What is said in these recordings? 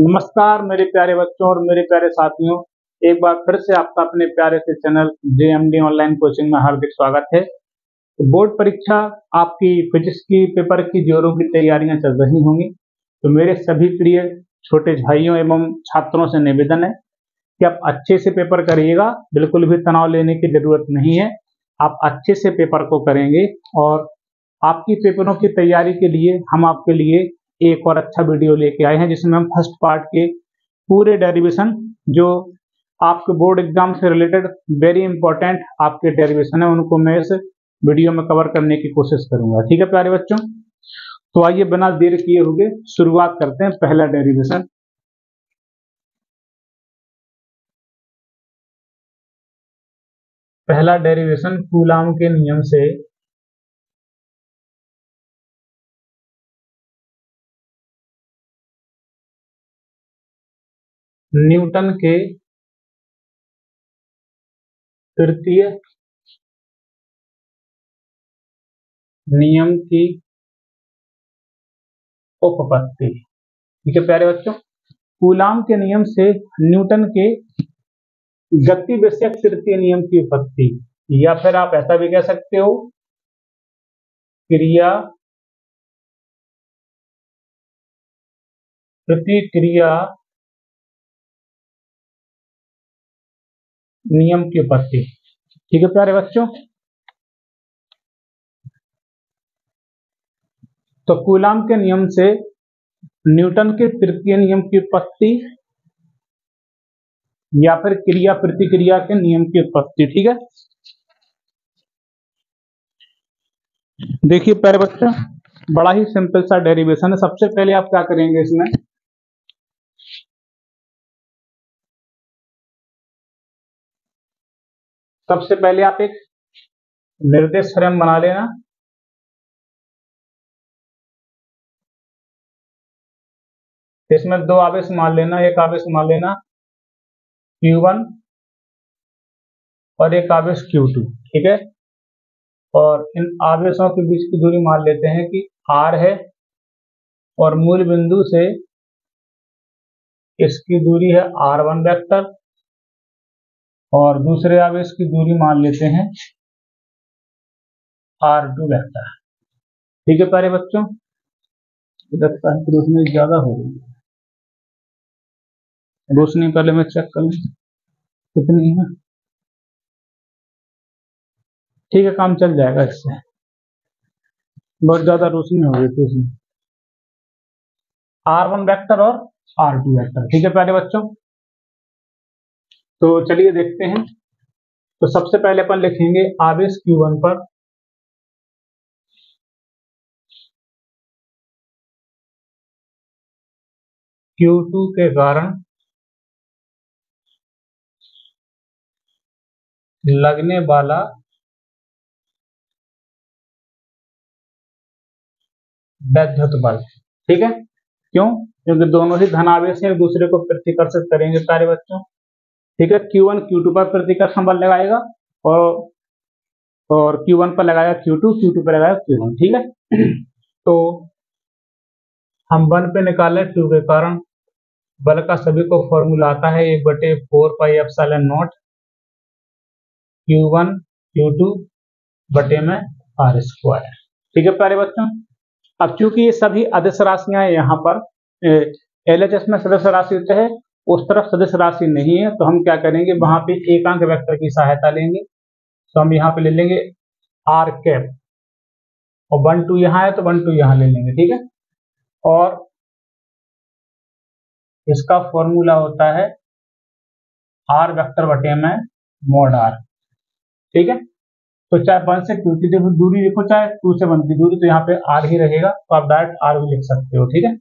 नमस्कार मेरे प्यारे बच्चों और मेरे प्यारे साथियों। एक बार फिर से आपका अपने प्यारे से चैनल JMD ऑनलाइन कोचिंग में हार्दिक स्वागत है। तो बोर्ड परीक्षा आपकी फिजिक्स की पेपर की जोरों की तैयारियां चल रही होंगी। तो मेरे सभी प्रिय छोटे भाइयों एवं छात्रों से निवेदन है कि आप अच्छे से पेपर करिएगा, बिल्कुल भी तनाव लेने की जरूरत नहीं है। आप अच्छे से पेपर को करेंगे और आपकी पेपरों की तैयारी के लिए हम आपके लिए एक और अच्छा वीडियो लेके आए हैं, जिसमें हम फर्स्ट पार्ट के पूरे डेरिवेशन जो आपके बोर्ड एग्जाम से रिलेटेड वेरी इंपॉर्टेंट आपके डेरिवेशन है, उनको मैं इस वीडियो में कवर करने की कोशिश करूंगा। ठीक है प्यारे बच्चों, तो आइए बिना देर किए हुए शुरुआत करते हैं। पहला डेरिवेशन, कूलाम के नियम से न्यूटन के तृतीय नियम की उपपत्ति। ठीक है प्यारे बच्चों, कूलाम के नियम से न्यूटन के गति विषयक तृतीय नियम की उपपत्ति, या फिर आप ऐसा भी कह सकते हो क्रिया प्रतिक्रिया नियम की उपपत्ति। ठीक है प्यारे बच्चों, तो कूलाम के नियम से न्यूटन के तृतीय नियम की उत्पत्ति या फिर क्रिया प्रतिक्रिया के नियम की उत्पत्ति। ठीक है, देखिए प्यारे बच्चों, बड़ा ही सिंपल सा डेरिवेशन है। सबसे पहले आप क्या करेंगे, इसमें सबसे पहले आप एक निर्देश फ्रेम बना लेना। इसमें दो आवेश मान लेना, एक आवेश मान लेना Q1 और एक आवेश Q2। ठीक है, और इन आवेशों के बीच की दूरी मान लेते हैं कि R है और मूल बिंदु से इसकी दूरी है R1 वेक्टर, और दूसरे आवेश की दूरी मान लेते हैं R2 वेक्टर। ठीक है प्यारे बच्चों, लगता है कि रोशनी ज्यादा हो गई है। रोशनी पहले मैं चेक कर लूं कितनी है। ठीक है, काम चल जाएगा इससे, बहुत ज्यादा रोशनी हो गई थी इसमें। R1 वेक्टर और R2 वेक्टर। ठीक है प्यारे बच्चों, तो चलिए देखते हैं। तो सबसे पहले अपन लिखेंगे आवेश Q1 पर Q2 के कारण लगने वाला वैद्युत बल। ठीक है, क्यों? क्योंकि दोनों ही धनावेश एक दूसरे को प्रतिकर्षित करेंगे प्यारे बच्चों। ठीक है, Q1 Q2 पर प्रतिकर्षण बल लगाएगा और Q1 पर लगाएगा Q2, Q2 पर लगाएगा Q1। ठीक है, तो हम 1 पे निकालें Q के कारण बल का सभी को फॉर्मूला आता है 1/4πε0 Q1 Q2 बटे में R²। ठीक है प्यारे बच्चों, अब चूंकि ये सभी अदिश राशियां यहाँ पर LHS में सदस्य राशि होते हैं, उस तरफ सदस्य राशि नहीं है, तो हम क्या करेंगे, वहां पे एकांक वेक्टर की सहायता लेंगे। तो हम यहाँ पे ले लेंगे R कैप, और 1 2 यहाँ है तो 1 2 यहाँ ले लेंगे। ठीक है, और इसका फॉर्मूला होता है R वेक्टर बटे में mod R। ठीक है, तो चाहे 1 से 2 की दूरी देखो, चाहे 2 से 1 की दूरी, तो यहाँ पे R ही रहेगा, तो आप डायरेक्ट R भी लिख सकते हो। ठीक है,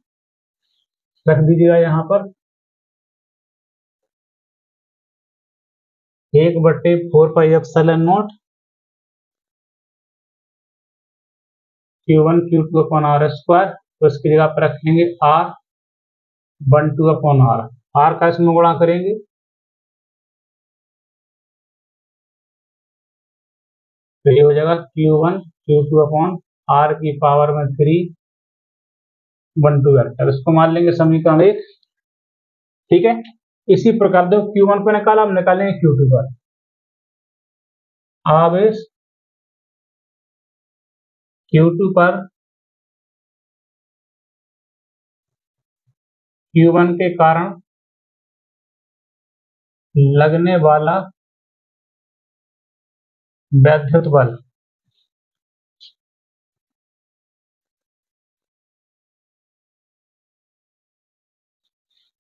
रख दीजिएगा यहाँ पर 1/4πε0 Q1 Q2 अपॉन R²। तो इसकी जगह पर रखेंगे R12 अपॉन R। R का इसमें गुणा करेंगे तो ये हो जाएगा Q1 Q2 अपॉन R की पावर में 3 1 2 वेक्टर। इसको मान लेंगे समीकरण 1। ठीक है। इसी प्रकार देखो Q1 पे निकाला, हम निकालेंगे Q2 पर। आवेश Q2 पर Q1 के कारण लगने वाला वैद्युत बल।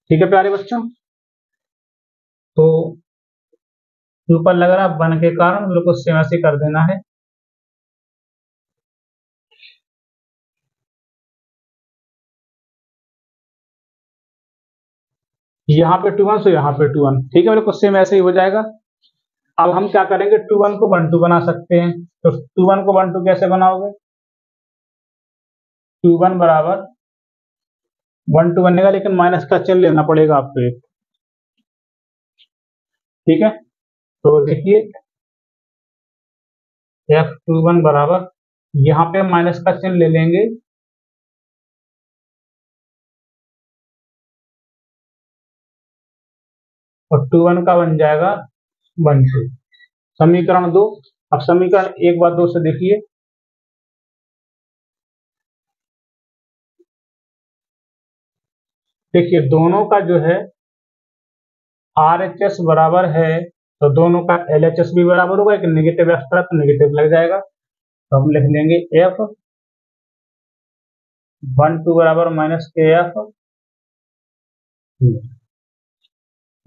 ठीक है प्यारे बच्चों, तो ऊपर लग रहा वन के कारण, मेरे को सेम ऐसे कर देना है। यहाँ पे 2 1, तो यहाँ पे 2 1, ठीक है, मेरे को सेम ऐसे ही हो जाएगा। अब हम क्या करेंगे, 2 1 को 1 2 बना सकते हैं। तो 2 1 को 1 2 कैसे बनाओगे, 2 1 बराबर 1 2 बनेगा, लेकिन माइनस का चिन्ह लेना पड़ेगा आपको एक, ठीक है। तो देखिए F21 बराबर, यहाँ पे माइनस का चिन्ह ले लेंगे, और 2 1 का बन जाएगा 1 2। समीकरण 2। अब समीकरण 1 बार 2 से देखिए, देखिए दोनों का जो है RHS बराबर है, तो दोनों का LHS भी बराबर होगा, एक नेगेटिव एक्स्ट्रा तो नेगेटिव लग जाएगा। तो हम लिख लेंगे F12 बराबर माइनस KF।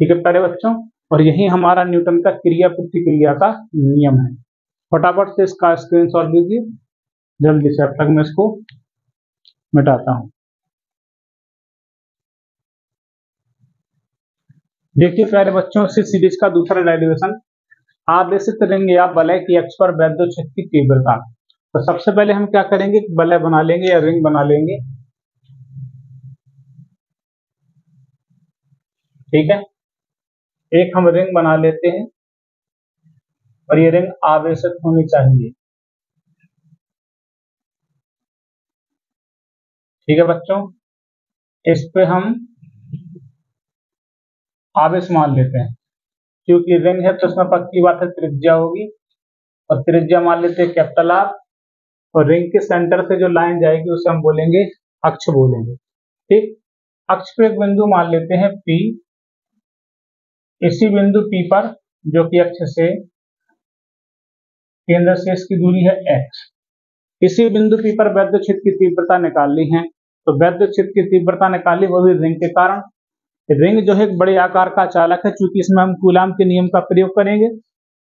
ठीक है प्यारे बच्चों, और यही हमारा न्यूटन का क्रिया प्रतिक्रिया का नियम है। फटाफट से इसका स्क्रीनशॉट लीजिए, जल्दी से, अब तक मैं इसको मिटाता हूं। देखिए प्यारे बच्चों, इस सीरीज का दूसरा डेरिवेशन, आवेशित रिंग या वलय की अक्ष पर वैद्युत क्षेत्र की तीव्रता। तो सबसे पहले हम क्या करेंगे, वलय बना लेंगे या रिंग बना लेंगे, ठीक है। एक हम रिंग बना लेते हैं, और ये रिंग आवेशित होनी चाहिए, ठीक है बच्चों। इस पे हम आवेश मान लेते हैं, क्योंकि रिंग है तो उसमें पक्की बात है त्रिज्या होगी, और त्रिज्या मान लेते हैं कैपिटल R, और रिंग के सेंटर से जो लाइन जाएगी उसे हम बोलेंगे अक्ष बोलेंगे, ठीक। अक्ष पे एक बिंदु मान लेते हैं P। इसी बिंदु P पर, जो कि अक्ष से केंद्र से इसकी दूरी है x, इसी बिंदु P पर वैद्युत क्षेत्र की तीव्रता निकालनी है। तो वैद्युत क्षेत्र की तीव्रता निकाली, वो भी रिंग के कारण। रिंग जो है एक बड़े आकार का चालक है, चूंकि इसमें हम कूलाम के नियम का प्रयोग करेंगे,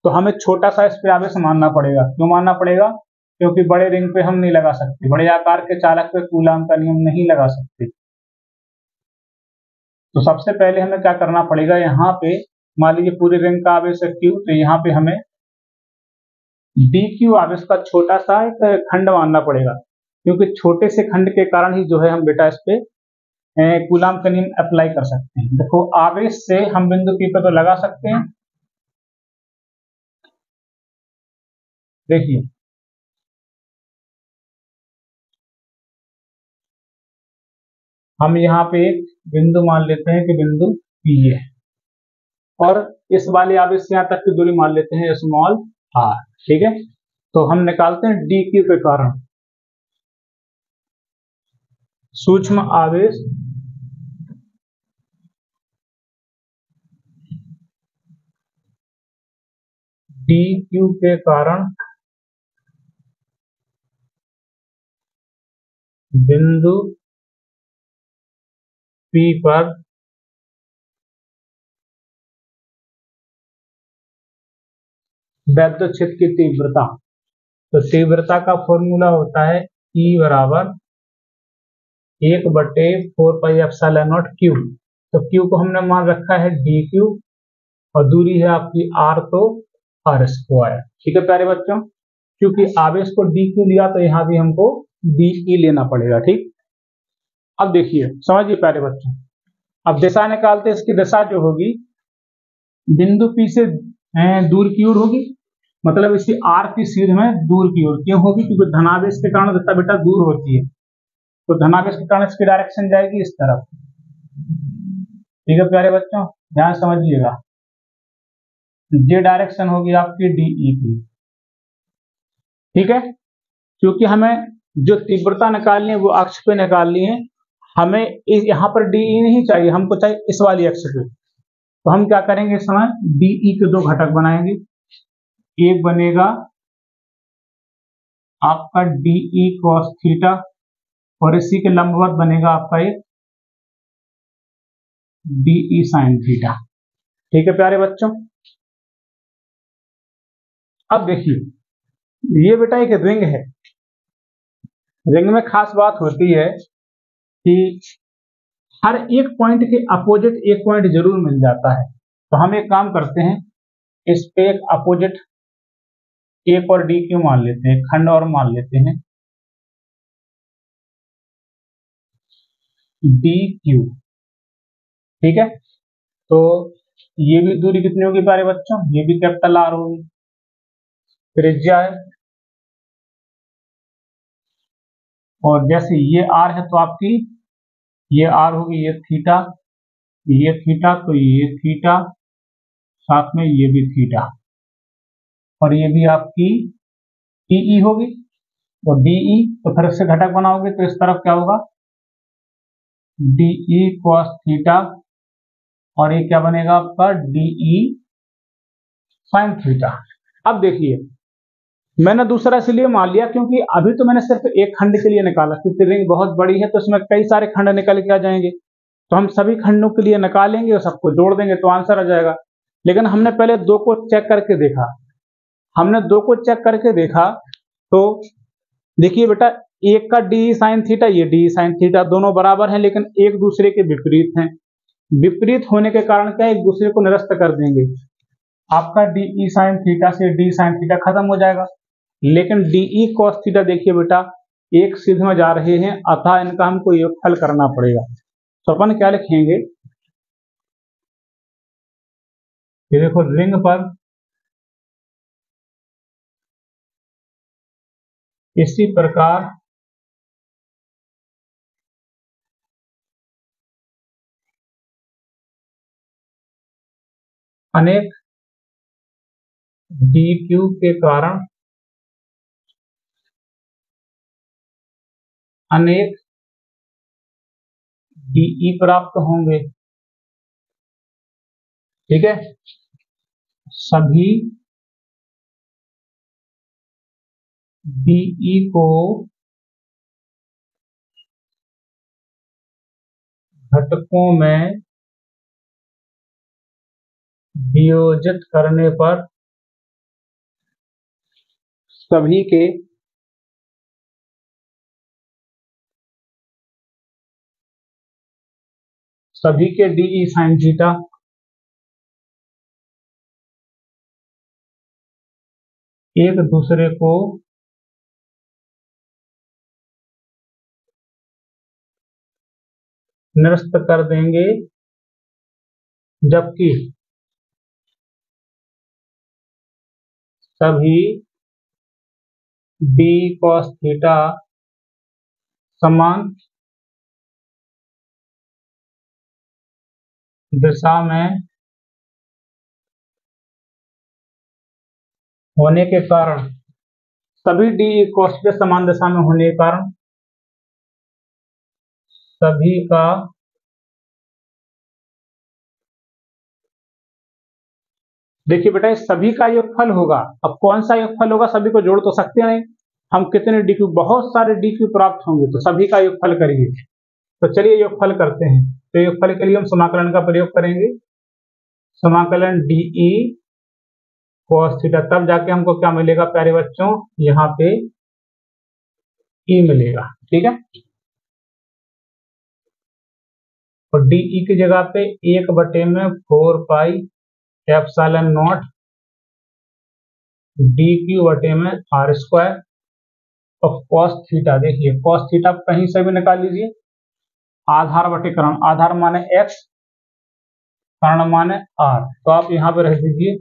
तो हमें छोटा सा इस पे आवेश मानना पड़ेगा। क्यों मानना पड़ेगा, क्योंकि बड़े रिंग पे हम नहीं लगा सकते, बड़े आकार के चालक पे कूलाम का नियम नहीं लगा सकते। तो सबसे पहले हमें क्या करना पड़ेगा, यहाँ पे मान लीजिए पूरे रिंग का आवेश है Q, तो यहाँ पे हमें DQ आवेश का छोटा सा एक खंड मानना पड़ेगा, क्योंकि छोटे से खंड के कारण ही जो है हम बेटा इस पे कूलाम का नियम अप्लाई कर सकते हैं। देखो आवेश से हम बिंदु P पे तो लगा सकते हैं, देखिए हम यहाँ पे एक बिंदु मान लेते हैं कि बिंदु P है, और इस वाले आवेश से यहाँ तक की दूरी मान लेते हैं स्मॉल r, ठीक है। तो हम निकालते हैं DQ के कारण, सूक्ष्म आवेश DQ के कारण बिंदु P पर वैद्युत क्षेत्र की तीव्रता। तो तीव्रता का फॉर्मूला होता है E बराबर 1/4πε0 Q। तो Q को हमने मान रखा है DQ, और दूरी है आपकी R, तो R²। ठीक है प्यारे बच्चों, क्योंकि आवेश को DQ लिया तो यहाँ भी हमको DE लेना पड़ेगा, ठीक। अब देखिए समझिए प्यारे बच्चों, अब दिशा निकालते हैं। इसकी दिशा जो होगी बिंदु P से दूर की ओर होगी, मतलब इसी R की सीध में दूर की ओर। क्यों होगी, क्योंकि धनावेश के कारण दिशा बेटा दूर होती है, तो धनावेश के कारण इसकी डायरेक्शन जाएगी इस तरफ, ठीक है प्यारे बच्चों, ध्यान समझिएगा। ये डायरेक्शन होगी आपकी DE की, ठीक है। क्योंकि हमें जो तीव्रता निकालनी है वो अक्ष पे निकालनी है, हमें यहाँ पर DE नहीं चाहिए, हमको चाहिए इस वाली अक्ष पे। तो हम क्या करेंगे, इस समय DE के दो घटक बनाएंगे। एक बनेगा आपका DE cos थीटा और इसी के लंबवत बनेगा आपका एक DE sin थीटा। ठीक है प्यारे बच्चों, अब देखिए ये बेटा एक रिंग है। रिंग में खास बात होती है कि हर एक पॉइंट के अपोजिट एक पॉइंट जरूर मिल जाता है। तो हम एक काम करते हैं, इस पे एक अपोजिट एक और DQ मान लेते हैं, खंड और मान लेते हैं DQ, ठीक है। तो ये भी दूरी कितनी होगी प्यारे बच्चों, ये भी कैपिटल R होगी, त्रिज्या है। और जैसे ये R है तो आपकी ये R होगी, ये थीटा, तो ये थीटा, साथ में ये भी थीटा, और ये भी आपकी TE होगी। तो DE तो फिर से घटक बनाओगे तो इस तरफ क्या होगा, DE cos थीटा, और ये क्या बनेगा आपका DE sin थीटा। अब देखिए मैंने दूसरा इसलिए मान लिया क्योंकि अभी तो मैंने सिर्फ एक खंड के लिए निकाला, क्योंकि रिंग बहुत बड़ी है तो इसमें कई सारे खंड निकल के आ जाएंगे। तो हम सभी खंडों के लिए निकालेंगे और सबको जोड़ देंगे तो आंसर आ जाएगा। लेकिन हमने पहले दो को चेक करके देखा, तो देखिए बेटा एक का DE sin थीटा, ये DE sin थीटा दोनों बराबर हैं, लेकिन एक दूसरे के विपरीत हैं। विपरीत होने के कारण क्या, एक दूसरे को निरस्त कर देंगे। आपका DE sin थीटा से DE sin थीटा खत्म हो जाएगा, लेकिन DE cos थीटा देखिए बेटा एक सीध में जा रहे हैं, अतः इनका हमको योगफल करना पड़ेगा। तो अपन क्या लिखेंगे, ये देखो रिंग पर इसी प्रकार अनेक DQ के कारण अनेक DE प्राप्त होंगे, ठीक है। सभी DE को घटकों में वियोजित करने पर सभी के DE sin थीटा एक दूसरे को निरस्त कर देंगे, जबकि सभी DE cos थीटा समान दिशा में होने के कारण, सभी DE cos थीटा समान दिशा में होने के कारण सभी का देखिए बेटा इस सभी का योगफल होगा। अब कौन सा योगफल होगा, सभी को जोड़ तो सकते नहीं, हम कितने DQ, बहुत सारे DQ प्राप्त होंगे, तो सभी का योगफल करिए। तो चलिए योगफल करते हैं। तो योगफल के लिए हम समाकलन का प्रयोग करेंगे, समाकलन DE cos थीटा, तब जाके हमको क्या मिलेगा प्यारे बच्चों, यहाँ पे E मिलेगा, ठीक है। और DE की जगह पे 1/4 पाई एप्सिलॉन नॉट DQ/r² और cos थीटा, देखिए cos थीटा कहीं से भी निकाल लीजिए, आधार बटेकरण, आधार माने x, कर्ण माने r, तो आप यहाँ पे रख दीजिए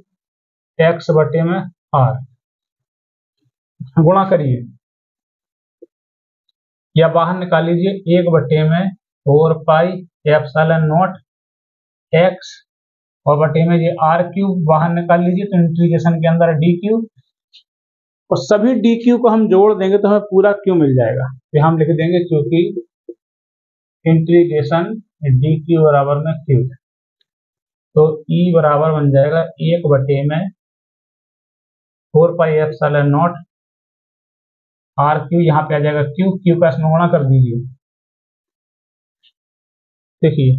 x/r, गुणा करिए या बाहर निकाल लीजिए 1/4 पाई एप्सिलॉन नॉट एक्स और बटे में ये आर क्यूब बाहर निकाल लीजिए, तो इंटीग्रेशन के अंदर डी क्यूब, और सभी डी क्यू को हम जोड़ देंगे तो हमें पूरा क्यू मिल जाएगा। तो हम लिख देंगे क्योंकि इंटीग्रेशन डी क्यू बराबर में क्यू, तो ई बराबर बन जाएगा 1 में 4 pi epsilon naught r q, यहाँ पे आ जाएगा क्यू, क्यू का इसमें गुणा कर दीजिए। देखिए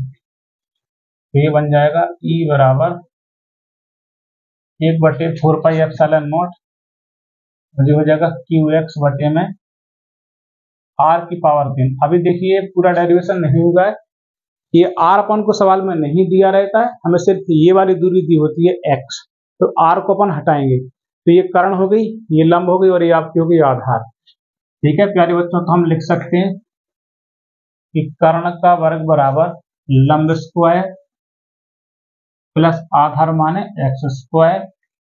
तो ये बन जाएगा ई बराबर 1/4 पाई एप्सिलॉन नॉट, ये हो जाएगा क्यू एक्स बटे में आर की पावर 3। अभी देखिए पूरा डेरिवेशन नहीं हुआ है, ये आर अपन को सवाल में नहीं दिया रहता है, हमें सिर्फ ये वाली दूरी दी होती है एक्स, तो आर को अपन हटाएंगे, तो ये कर्ण हो गई, ये लंब हो गई, और ये आपकी हो गई आधार। ठीक है प्यारे बच्चों, तो हम लिख सकते हैं कि कर्ण का वर्ग बराबर लंब स्क्वायर प्लस आधार माने एक्स स्क्वायर,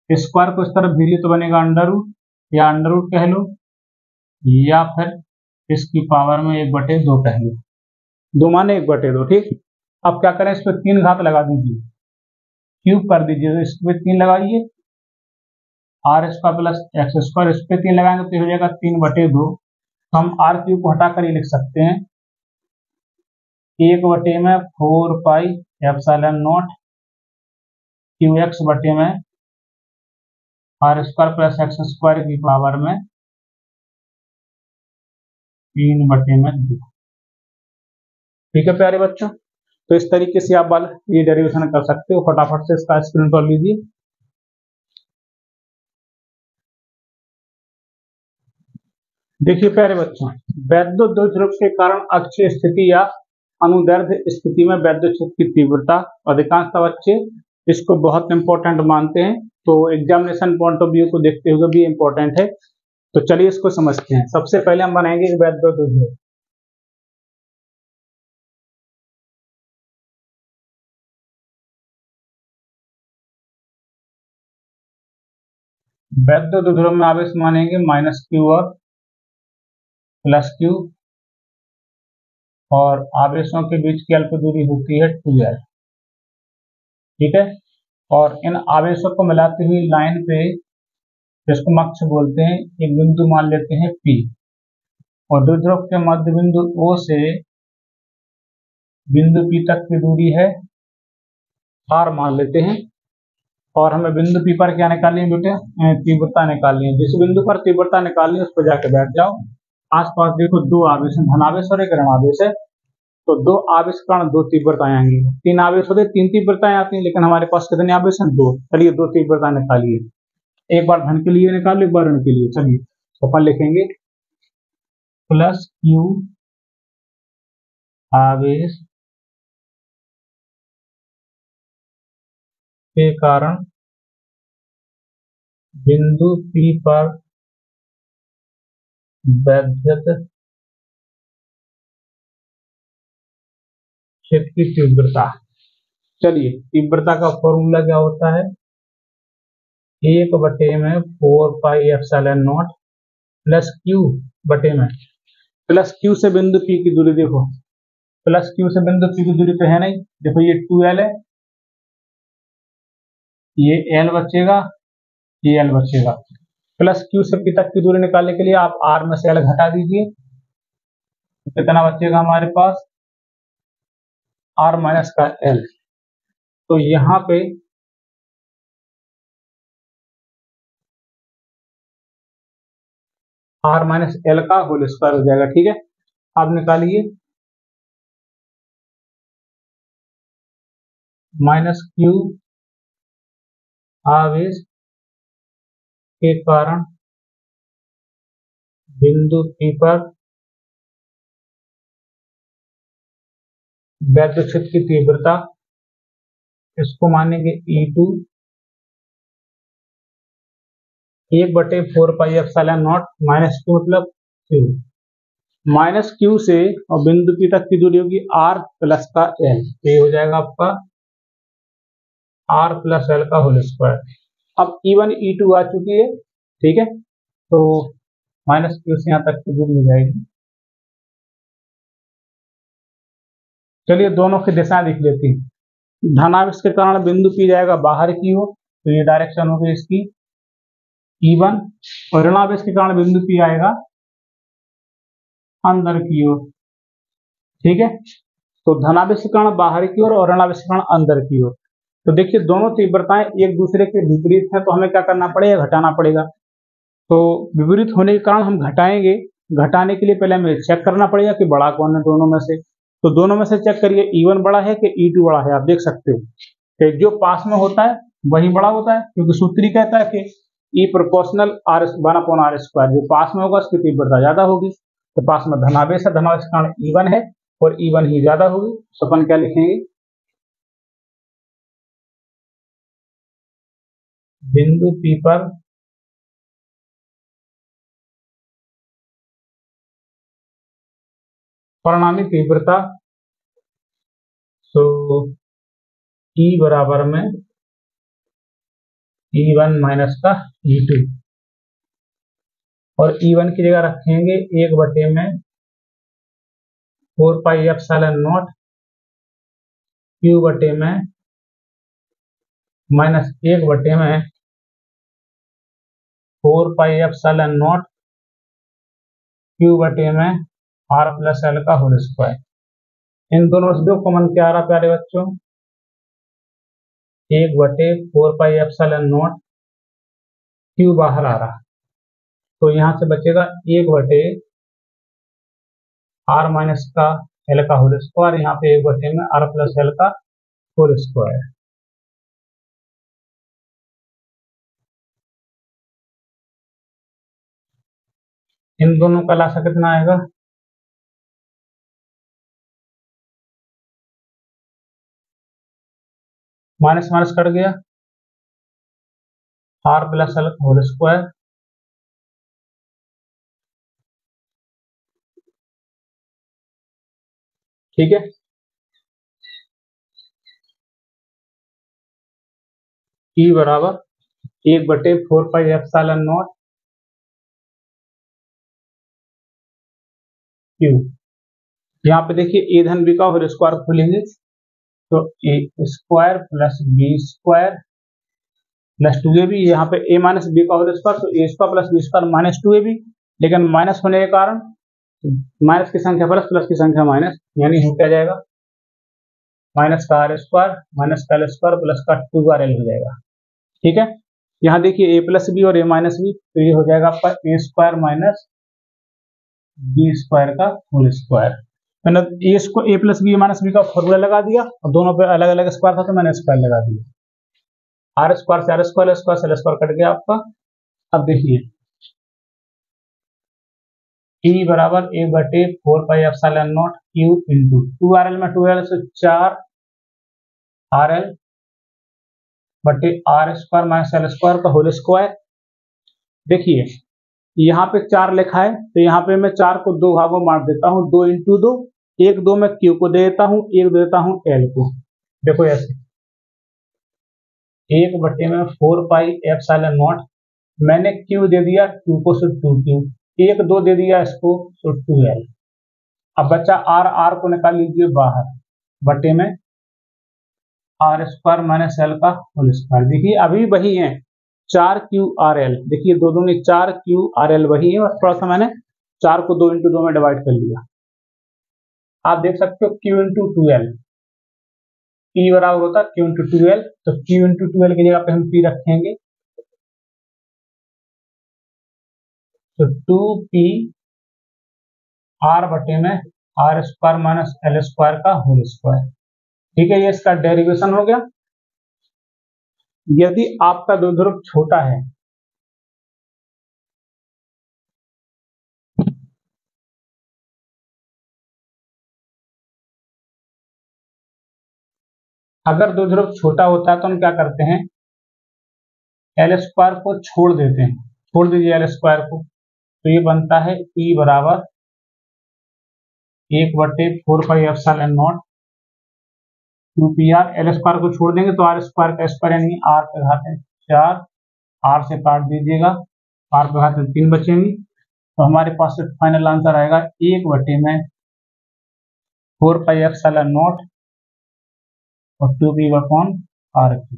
स्क्वायर को इस तरफ भेजिए तो बनेगा अंडर रूट, या अंडर रूट कह लो, या फिर इसकी पावर में 1/2 कह लो, 2 माने 1/2। ठीक, अब क्या करें, इस पर 3 घात लगा दीजिए, क्यूब कर दीजिए, तो इस पर 3 लगाइए, r square plus x square, इस पर 3 लगाएंगे तो हो जाएगा 3/2। हम आर क्यूब को हटा कर ही लिख सकते हैं 1 में 4 pi epsilon naught q x बटे में r square plus x square की पावर में 3/2। ठीक है प्यारे बच्चों, तो इस तरीके से आप ये डेरिवेशन कर सकते हो। फटाफट से इसका स्क्रीनशॉट लीजिए। देखिए प्यारे बच्चों, वैद्युत ध्रुव के कारण अक्षीय स्थिति या अनुदैर्ध्य स्थिति में वैद्युत क्षेत्र की तीव्रता, अधिकांशतः बच्चे इसको बहुत इंपॉर्टेंट मानते हैं, तो एग्जामिनेशन पॉइंट ऑफ व्यू को देखते हुए भी इंपॉर्टेंट है। तो चलिए इसको समझते हैं। सबसे पहले हम बनाएंगे वैद्युत ध्रुव। वैद्युत ध्रुव में आवेश मानेंगे -q और +q, और आवेशों के बीच की अल्प दूरी होती है 2l। ठीक है, और इन आवेशों को मिलाती हुई लाइन पे, जिसको मक्ष बोलते हैं, एक बिंदु मान लेते हैं P, और द्विध्रुव के मध्य बिंदु O से बिंदु P तक की दूरी है R मान लेते हैं, और हमें बिंदु P पर क्या निकालनी है बेटे, तीव्रता निकालनी है। जिस बिंदु पर तीव्रता निकालनी है उस पर जाके बैठ जाओ। आसपास देखो 2 आवेश हैं, धनावेश और एक ऋणावेश है, तो 2 आवेश कारण 2 तीव्रताएं आएंगी। 3 आवेश होते 3 तीव्रताएं आती हैं, लेकिन हमारे पास कितने आवेश हैं, 2। चलिए 2 तीव्रता निकालिए, एक बार धन के लिए निकालो, एक बार ऋण के लिए। चलिए तो अपन लिखेंगे +q आवेश के कारण बिंदु P पर वैद्युत क्षेत्र की तीव्रता। चलिए तीव्रता का फॉर्मूला क्या होता है, 1 में 4 pi epsilon not plus Q बटे में, प्लस क्यू से बिंदु P की दूरी देखो, प्लस क्यू से बिंदु P की दूरी तो है नहीं, देखो ये 2l है, ये l बचेगा, ये l बचेगा। प्लस क्यू से P तक की दूरी निकालने के लिए आप r में से l घटा दीजिए, तो कितना बचेगा हमारे पास, r माइनस का l। तो यहाँ पे r माइनस l का होल स्क्वायर हो जाएगा। ठीक है, अब निकालिए -q आवेश के कारण बिंदु P पर वैद्युत क्षेत्र की तीव्रता, इसको मानेंगे E2 1/4 pi epsilon not -q मतलब q, -q से और बिंदु P तक की दूरी होगी r प्लस का l, ये हो जाएगा आपका r प्लस l का होल स्क्वायर। अब E1 E2 आ चुकी है। ठीक है, तो -q से यहाँ तक की दूरी हो जाएगी। चलिए दोनों की दिशा लिख लेती हैं। धनावेश के कारण बिंदु P जाएगा बाहर की ओर, तो ये डायरेक्शन होगी इसकी E1, और ऋणावेश के कारण बिंदु P आएगा अंदर की ओर। ठीक है, तो धनावेश के कारण बाहर की ओर और ऋणावेश के कारण अंदर की ओर। तो देखिए दोनों तीव्रताएं एक दूसरे के विपरीत हैं, तो हमें क्या करना पड़ेगा, घटाना पड़ेगा। तो विपरीत होने के कारण हम घटाएंगे, घटाने के लिए पहले हमें चेक करना पड़ेगा कि बड़ा कौन है दोनों में से। तो दोनों में से चेक करिए, E1 बड़ा है कि E2 बड़ा है। आप देख सकते हो कि जो पास में होता है वही बड़ा होता है, क्योंकि सूत्र ही कहता है कि E प्रोपोर्शनल R/R²। जो पास में होगा उसकी तीव्रता ज्यादा होगी। तो पास में धनावेश है, धनावेश के कारण E1 है और E1 ही ज्यादा होगी। तो अपन क्या लिखेंगे, बिंदु P पर परिणामी तीव्रता, तो E बराबर में E1 माइनस का E2, और E1 की जगह रखेंगे 1/में 4πε0 Q/में माइनस 1/में 4πε0 Q/में R+L का होल स्क्वायर। इन दोनों से दो कॉमन क्या आ रहा प्यारे बच्चों, 1/4πε0 Q बाहर आ रहा, तो यहाँ से बचेगा 1/R- का L का होल स्क्वायर, यहाँ पे 1/में R+L का होल स्क्वायर। इन दोनों का लासा कितना आएगा, माइनस माइनस कट गया, R+L का होल स्क्वायर। ठीक है, E बराबर 1/4πε0 Q। यहाँ पे देखिए A धन B का होल स्क्वायर खोलेंगे, तो A square plus B square plus 2AB, यहाँ पे A माइनस B का होल स्क्वायर, तो A square plus B square minus 2AB। लेकिन माइनस होने के कारण माइनस की संख्या प्लस, प्लस की संख्या माइनस, यानी हो क्या जाएगा, माइनस का R स्क्वायर माइनस का L स्क्वायर प्लस का 2RL हो जाएगा। ठीक है, यहाँ देखिए A प्लस बी और A माइनस बी, तो ये हो जाएगा आपका A square minus B square का होल स्क्वायर। मैंने A plus B minus B का फॉर्मूला लगा दिया, और दोनों पे अलग अलग स्क्वायर था तो मैंने स्क्वायर लगा दिया। R स्क्वायर से R स्क्वायर, स्क्वायर से L स्क्वायर कट गया आपका। अब देखिए E बराबर 1/4πε0 Q इंटू 2RL में 2RL से 4RL बटे R square minus L square का होल स्क्वायर। देखिए यहाँ पे 4 लिखा है, तो यहाँ पे मैं 4 को दो भागों में बांट देता हूँ, 2 इंटू 2, एक 2 मैं Q को दे देता हूँ, एक दे देता हूँ L को। देखो ऐसे 1/में 4πε0, मैंने Q दे दिया, Q को सिर्फ 2Q, 1 2 दे दिया इसको तो 2L। अब बच्चा R को निकाल लीजिए बाहर, बटे में R स्क्वायर माइनस L का होल स्क्वायर। देखिए अभी वही है 4QRL, देखिए दो दूनी 4QRL वही है, और थोड़ा सा मैंने 4 को 2 इंटू 2 में डिवाइड कर लिया। आप देख सकते हो Q इंटू 2L, P बराबर होता है Q इंटू 2L, तो Q इंटू 2L की जगह पे हम P रखेंगे, तो 2P R बटे में R square minus L square का होल स्क्वायर। ठीक है, ये इसका डेरिवेशन हो गया। यदि आपका द्विध्रुव छोटा है, अगर द्विध्रुव छोटा होता है तो हम क्या करते हैं, L स्क्वायर को छोड़ देते हैं, छोड़ दीजिए L स्क्वायर को, तो ये बनता है E बराबर 1/4πε0 2PR। L स्क्वायर को छोड़ देंगे तो R स्क्वायर का स्क्वायर, यानी R पे घात 4, R से काट दीजिएगा, R पे घात 3 बचेंगी, तो हमारे पास फाइनल आंसर आएगा 1/4πε0 और 2p/r3।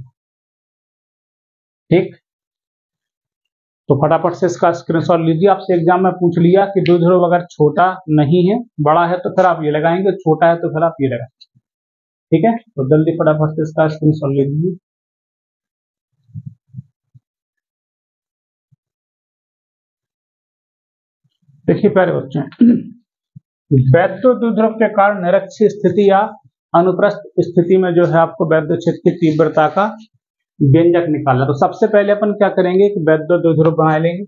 ठीक, तो फटाफट से इसका स्क्रीनशॉट लीजिए। आपसे एग्जाम में पूछ लिया कि द्विध्रुव अगर छोटा नहीं है, बड़ा है तो फिर आप ये लगाएंगे, छोटा है तो फिर आप ये लगाएंगे। ठीक है, तो जल्दी फटाफट से इसका स्क्रीनशॉट ले लीजिए। देखिए प्यारे बच्चों, वैद्युत द्विध्रुव के कारण निरक्षीय स्थिति या अनुप्रस्थ स्थिति में जो है आपको वैद्युत क्षेत्र की तीव्रता का व्यंजक निकालना। तो सबसे पहले अपन क्या करेंगे कि वैद्युत द्विध्रुव बना लेंगे।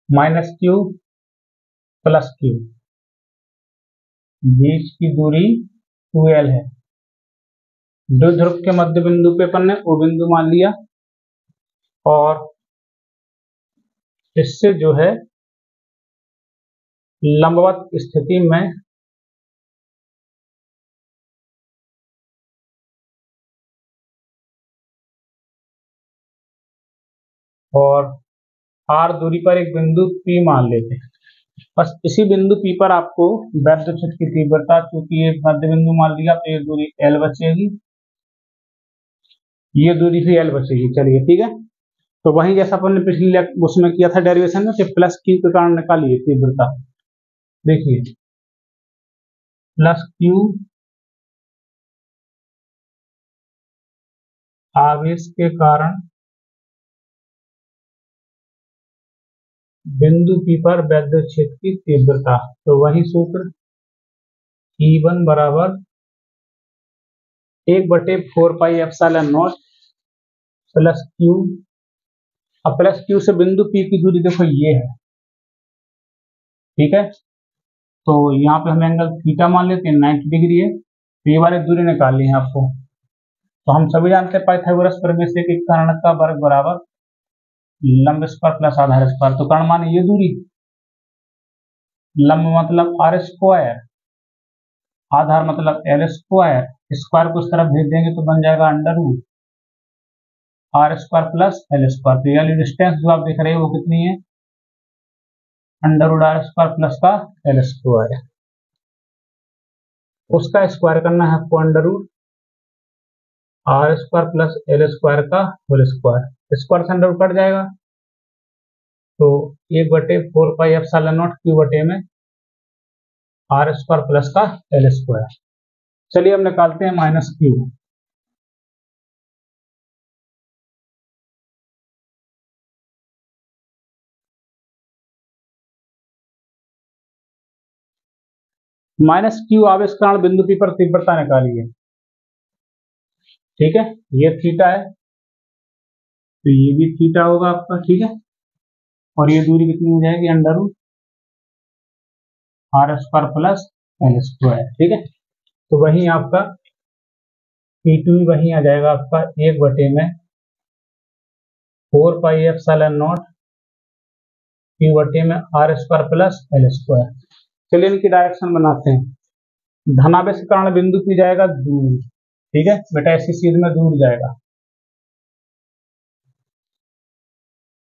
-q + q, बीच की दूरी 2l है। द्विध्रुव के मध्य बिंदु पे अपन ने O बिंदु मान लिया, और इससे जो है लंबवत स्थिति में और r दूरी पर एक बिंदु P मान लेते हैं। बस इसी बिंदु P पर आपको वैद्युत क्षेत्र की तीव्रता, चूंकि ये मध्य बिंदु मान लिया तो ये दूरी l बचेगी, ये दूरी भी l बचेगी। चलिए ठीक है, तो वही जैसा अपन ने पिछले उसमें किया था डेरिवेशन में कि प्लस q के कारण निकालिए तीव्रता। देखिए +q आवेश के कारण बिंदु P पर वैद्युत क्षेत्र की तीव्रता, तो वही सूत्र E1 बराबर 1/4πε0 प्लस q। अब प्लस q से बिंदु P की दूरी देखो ये है। ठीक है, तो यहाँ पे हम एंगल थीटा मान लेते हैं, 90 डिग्री है। तो ये वाली दूरी निकालनी है आपको। तो हम सभी जानते हैं पाइथागोरस प्रमेय से कि कर्ण का वर्ग बराबर लंब स्क्वायर प्लस आधार स्क्वायर। तो कर्ण माने ये दूरी, लंब मतलब r स्क्वायर, आधार मतलब l स्क्वायर, स्क्वायर को इस तरफ भेज देंगे तो बन जाएगा √r square plus l square. तो ये डिस्टेंस जो आप देख रहे हैं वो कितनी है, √r स्क्वायर प्लस का l स्क्वायर। उसका स्क्वायर करना है आपको, √r square plus l square का होल स्क्वायर। स्क्वायर से अंडर कट जाएगा, तो 1/4πε0 q बटे में r स्क्वायर प्लस का l स्क्वायर। चलिए हम निकालते हैं -q। -q आवेश कारण बिंदु P पर तीव्रता निकालिए। ठीक है, ये थीटा है, तो ये भी थीटा होगा आपका। ठीक है, और ये दूरी कितनी हो जाएगी, √r square plus l square. ठीक है, तो वही आपका P2 वही आ जाएगा आपका 1/4πε0 q बटे में r square plus l square. चलिए इनकी डायरेक्शन बनाते हैं। धनावेश के कारण बिंदु P जाएगा दूर। ठीक है बेटा, ऐसी सीध में दूर जाएगा।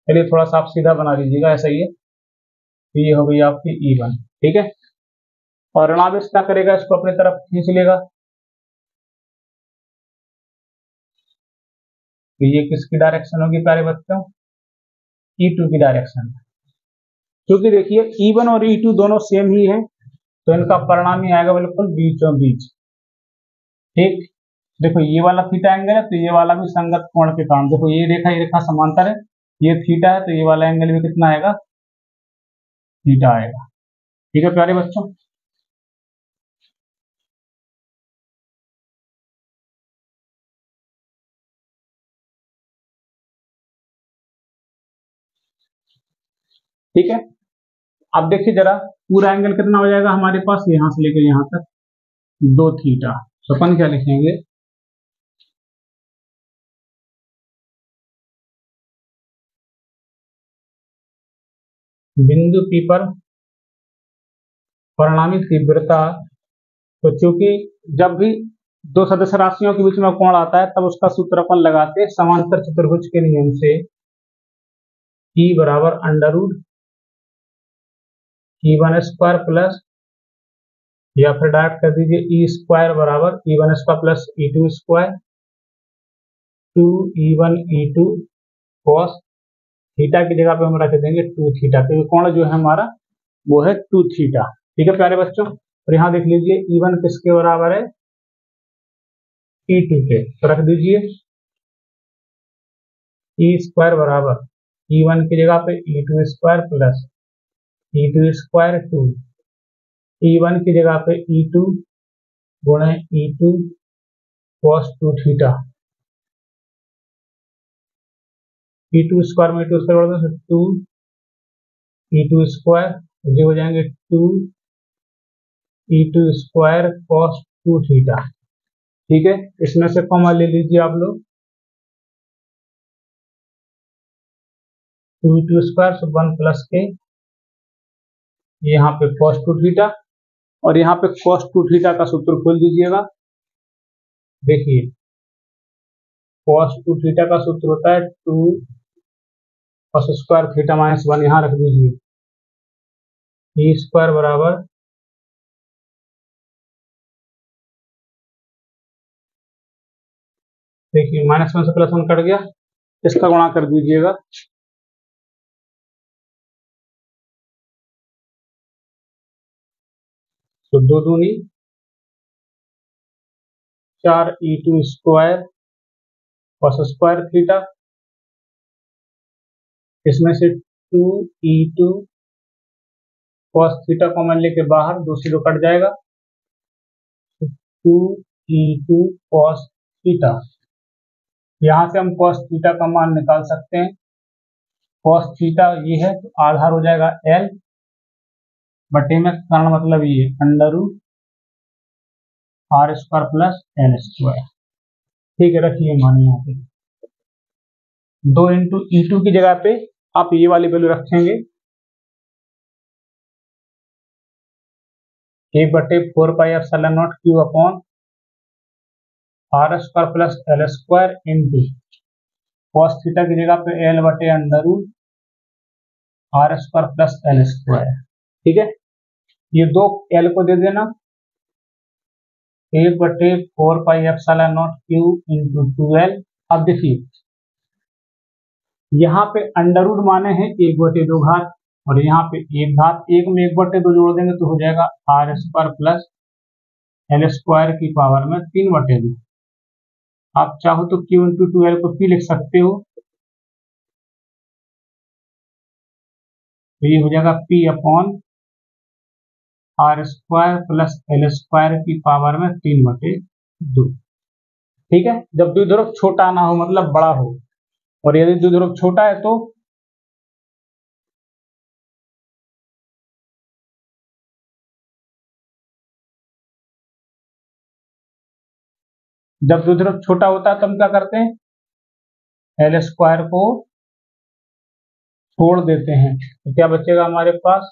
चलिए थोड़ा सा आप सीधा बना लीजिएगा, ऐसा ही है। तो ये हो गई आपकी E1। ठीक है, और ऋणावेश क्या करेगा, इसको अपनी तरफ खींच लेगा। तो ये किसकी डायरेक्शन होगी प्यारे बच्चों, E2 की डायरेक्शन। क्योंकि देखिए E1 और E2 दोनों सेम ही है, तो इनका परिणाम ही आएगा बिल्कुल बीचों बीच। ठीक, देखो ये वाला थीटा एंगल है, तो ये वाला भी संगत कोण के कारण, देखो ये रेखा समांतर है, ये थीटा है, तो ये वाला एंगल भी कितना आएगा, थीटा आएगा। ठीक है प्यारे बच्चों, ठीक है। अब देखिए जरा पूरा एंगल कितना हो जाएगा हमारे पास, यहां से लेकर यहां तक 2 थीटा। तो अपन क्या लिखेंगे, बिंदु P पर परिणामी तीव्रता। तो चूंकि जब भी दो सदस्य राशियों के बीच में कोण आता है, तब उसका सूत्र अपन लगाते हैं समांतर चतुर्भुज के नियम से। ई बराबर under root E1 square plus, या फिर डायरेक्ट कर दीजिए ई स्क्वायर बराबर E1 square plus E2 square 2E1 E2 cos theta की जगह पे हम रख देंगे 2 थीटा, क्योंकि कोण जो है हमारा वो है 2 थीटा। ठीक है प्यारे बच्चों, और यहाँ देख लीजिए E1 किसके बराबर है, E2 के, तो रख दीजिए ई स्क्वायर बराबर E1 की जगह पे E2 square plus E2 square 2, E1 की जगह पे E2 गुणे E2 cos 2 theta, E2 square में E2 स्क्वायर बढ़ गया 2 E2 स्क्वायर, जो हो जाएंगे 2 E2 स्क्वायर cos 2 थीटा। ठीक है, इसमें से कॉमा ले लीजिए आप लोग, 2 E2 स्क्वायर 1 प्लस के, यहाँ पे cos 2 थीटा, और यहाँ पे cos 2 थीटा का सूत्र खोल दीजिएगा। देखिए cos 2 थीटा का सूत्र होता है 2 cos स्क्वायर थीटा माइनस 1, यहाँ रख दीजिए ई स्क्वायर बराबर देखिए माइनस 1 से प्लस 1 कट गया, इसका गुणा कर दीजिएगा, तो 2 दूनी 4 E2 square cos square theta, इसमें से 2 E2 cos थीटा कॉमन लेके बाहर, 2 से 2 कट जाएगा, 2 E2 cos थीटा, यहाँ से हम cos थीटा का मान निकाल सकते हैं। cos थीटा ये है तो आधार हो जाएगा L बटे में कारण मतलब ये under root R square plus L square. ठीक है, रखिए मान यहाँ पे 2 इंटू E2 की जगह पे आप ये वाली वैल्यू रखेंगे 1/4πε0 Q upon R square plus L square into cos theta की जगह पे L बटे under root R square plus L square. ठीक है, ये दो L को दे देना, 1/4πε0 Q इंटू 2L। अब देखिए यहाँ पे अंडर रूट माने हैं 1/2 घात, और यहाँ पे 1 घात, एक में 1/2 जोड़ देंगे तो हो जाएगा R square plus L square की पावर में 3/2। आप चाहो तो Q इंटू 2L को P लिख सकते हो, तो ये हो जाएगा P upon R square plus L square की पावर में 3/2। ठीक है, जब द्विध्रुव छोटा ना हो मतलब बड़ा हो, और यदि द्विध्रुव छोटा है तो जब द्विध्रुव छोटा होता है तो हम क्या करते हैं, L स्क्वायर को छोड़ देते हैं, तो क्या बचेगा हमारे पास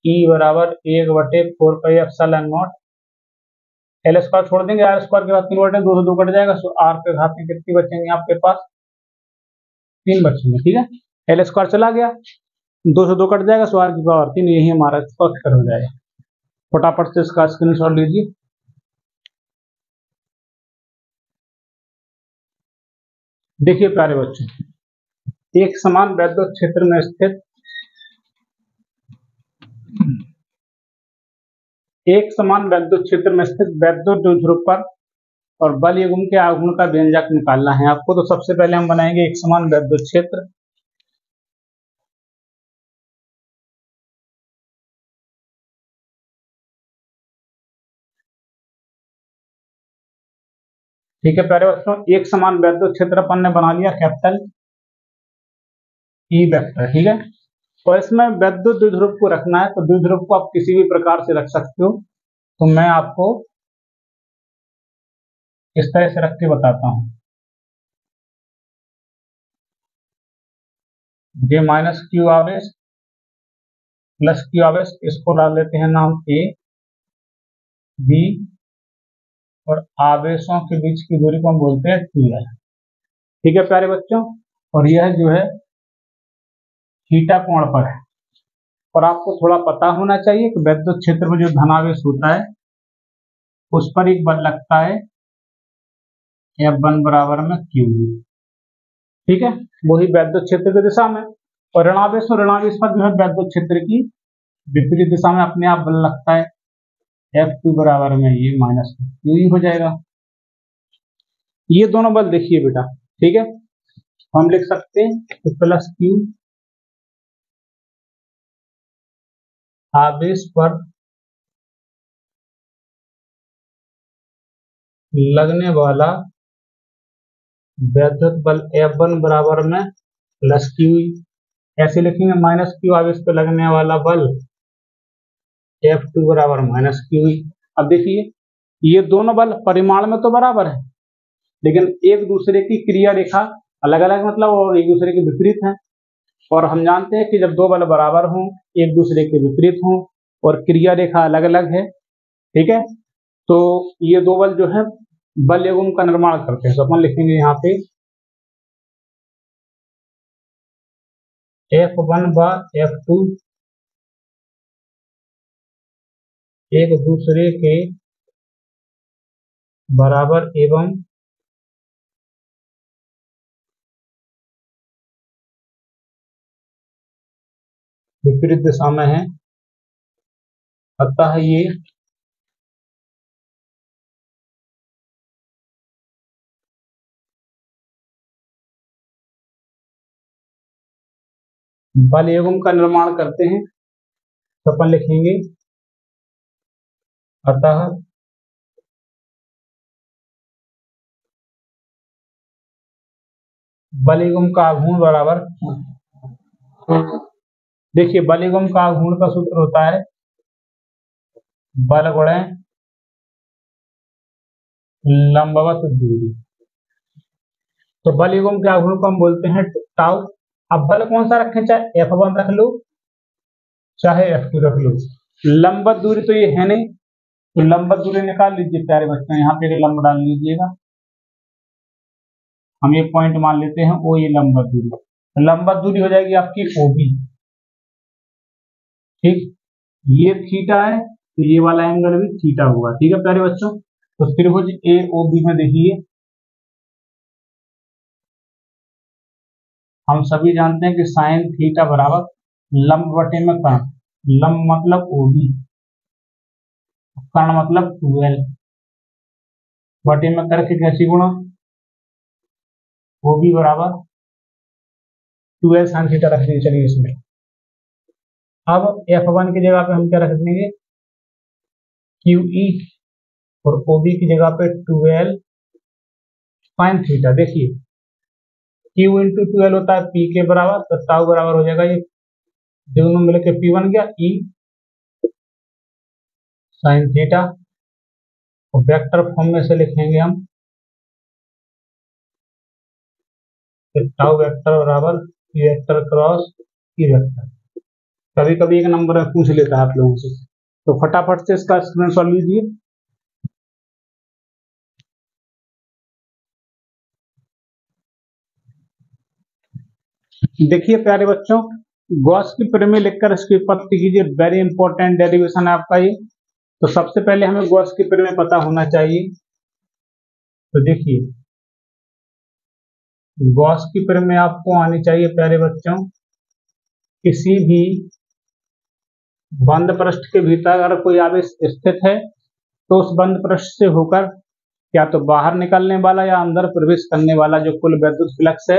E बराबर 1/4πε0, L स्क्वायर छोड़ देंगे, R स्क्वायर के बाद 3/2 से 2 कट जाएगा, सो R के घात में कितनी बचेंगे आपके पास, 3 बचेंगे। ठीक है, L स्क्वायर चला गया, 2 से 2 कट जाएगा, सो R की पावर 3, यही हमारा इसका उत्तर हो जाएगा। फटाफट से इसका स्क्रीनशॉट लीजिए। देखिए प्यारे बच्चों, एक समान वैद्युत क्षेत्र में स्थित वैद्युत द्विध्रुव पर और बल युग्म के आघूर्ण का व्यंजक निकालना है आपको। तो सबसे पहले हम बनाएंगे एक समान वैद्युत क्षेत्र। ठीक है प्यारे बच्चों, एक समान वैद्युत क्षेत्र अपन ने बना लिया कैपिटल E वेक्टर। ठीक है, तो इसमें वैद्युत द्विध्रुव को रखना है, तो द्विध्रुव को आप किसी भी प्रकार से रख सकते हो, तो मैं आपको इस तरह से रख के बताता हूं, J माइनस क्यू आवेश प्लस क्यू आवेश, इसको डाल देते हैं नाम A B, और आवेशों के बीच की दूरी को हम बोलते हैं 2L। ठीक है प्यारे बच्चों, और यह जो है थीटा कोण पर है। और आपको थोड़ा पता होना चाहिए कि वैद्युत क्षेत्र में जो धनावेश होता है उस पर एक बल लगता है F1 बराबर में Q। ठीक है, वही वैद्युत क्षेत्र की दिशा में। और ऋणावेश पर जो है वैद्युत क्षेत्र की विपरीत दिशा में अपने आप बल लगता है F2 बराबर में ये माइनस Q ही हो जाएगा। ये दोनों बल देखिए बेटा, ठीक है, हम लिख सकते हैं प्लस Q आवेश पर लगने वाला वैद्युत बल F1 बराबर में प्लस Q। ऐसे लिखेंगे माइनस Q आवेश पर लगने वाला बल F2 बराबर माइनस Q। अब देखिए ये दोनों बल परिमाण में तो बराबर है, लेकिन एक दूसरे की क्रिया रेखा अलग अलग मतलब और एक दूसरे के विपरीत है। और हम जानते हैं कि जब दो बल बराबर हों, एक दूसरे के विपरीत हों और क्रिया रेखा अलग अलग है, ठीक है, तो ये दो बल जो है बल युग्म का निर्माण करते हैं। तो अपन लिखेंगे यहाँ पे F1 व F2 एक दूसरे के बराबर एवं विपरीत दिशा में है, अतः ये बल युग्म का निर्माण करते हैं। तो अपन लिखेंगे अतः बल युग्म का आघूर्ण बराबर, देखिए बल युग्म का आघूर्ण का सूत्र होता है बल गुणे लंबवत दूरी। तो बल युग्म के आघूर्ण को हम बोलते हैं टाउ। अब बल कौन सा रखें, चाहे F1 रख लो चाहे F2 रख लो, लंबवत दूरी तो ये है नहीं, तो लंबवत दूरी निकाल लीजिए प्यारे बच्चों, यहाँ पे लंब डाल लीजिएगा। हम ये पॉइंट मान लेते हैं ओ, ये लंबवत दूरी, लंबवत दूरी हो जाएगी आपकी OB। ठीक, ये थीटा है तो ये वाला एंगल भी थीटा होगा। ठीक है प्यारे बच्चों, तो त्रिभुज AOB में देखिए हम सभी जानते हैं कि साइन थीटा बराबर लंब बटे में कर्ण, लंब मतलब OB, कर्ण मतलब 12 बटे में करके कैसी गुणा OB बराबर 12 साइन थीटा रख दीजिए। चलिए इसमें अब F1 की जगह पे हम क्या रख देंगे QE और OB की जगह पे 12 साइन थीटा। देखिए Q इंटू 12 होता है P के बराबर, तो टाउ बराबर हो जाएगा ये दोनों मिलकर P बन गया E साइन थीटा। और वेक्टर फॉर्म में से लिखेंगे हम टाउ वेक्टर बराबर P vector cross E vector. कभी कभी एक नंबर पूछ लेता है आप लोगों से, तो फटाफट से इसका स्क्रीनशॉट लीजिए। देखिए प्यारे बच्चों, गॉस की प्रमेय लिखकर इसकी उत्पत्ति कीजिए, वेरी इंपॉर्टेंट डेरिवेशन है आपका ये। तो सबसे पहले हमें गॉस की प्रमेय पता होना चाहिए। तो देखिए गॉस की प्रमेय आपको आनी चाहिए प्यारे बच्चों, किसी भी बंद पृष्ठ के भीतर अगर कोई आवेश स्थित है तो उस बंद पृष्ठ से होकर या तो बाहर निकलने वाला या अंदर प्रवेश करने वाला जो कुल विद्युत फ्लक्स है,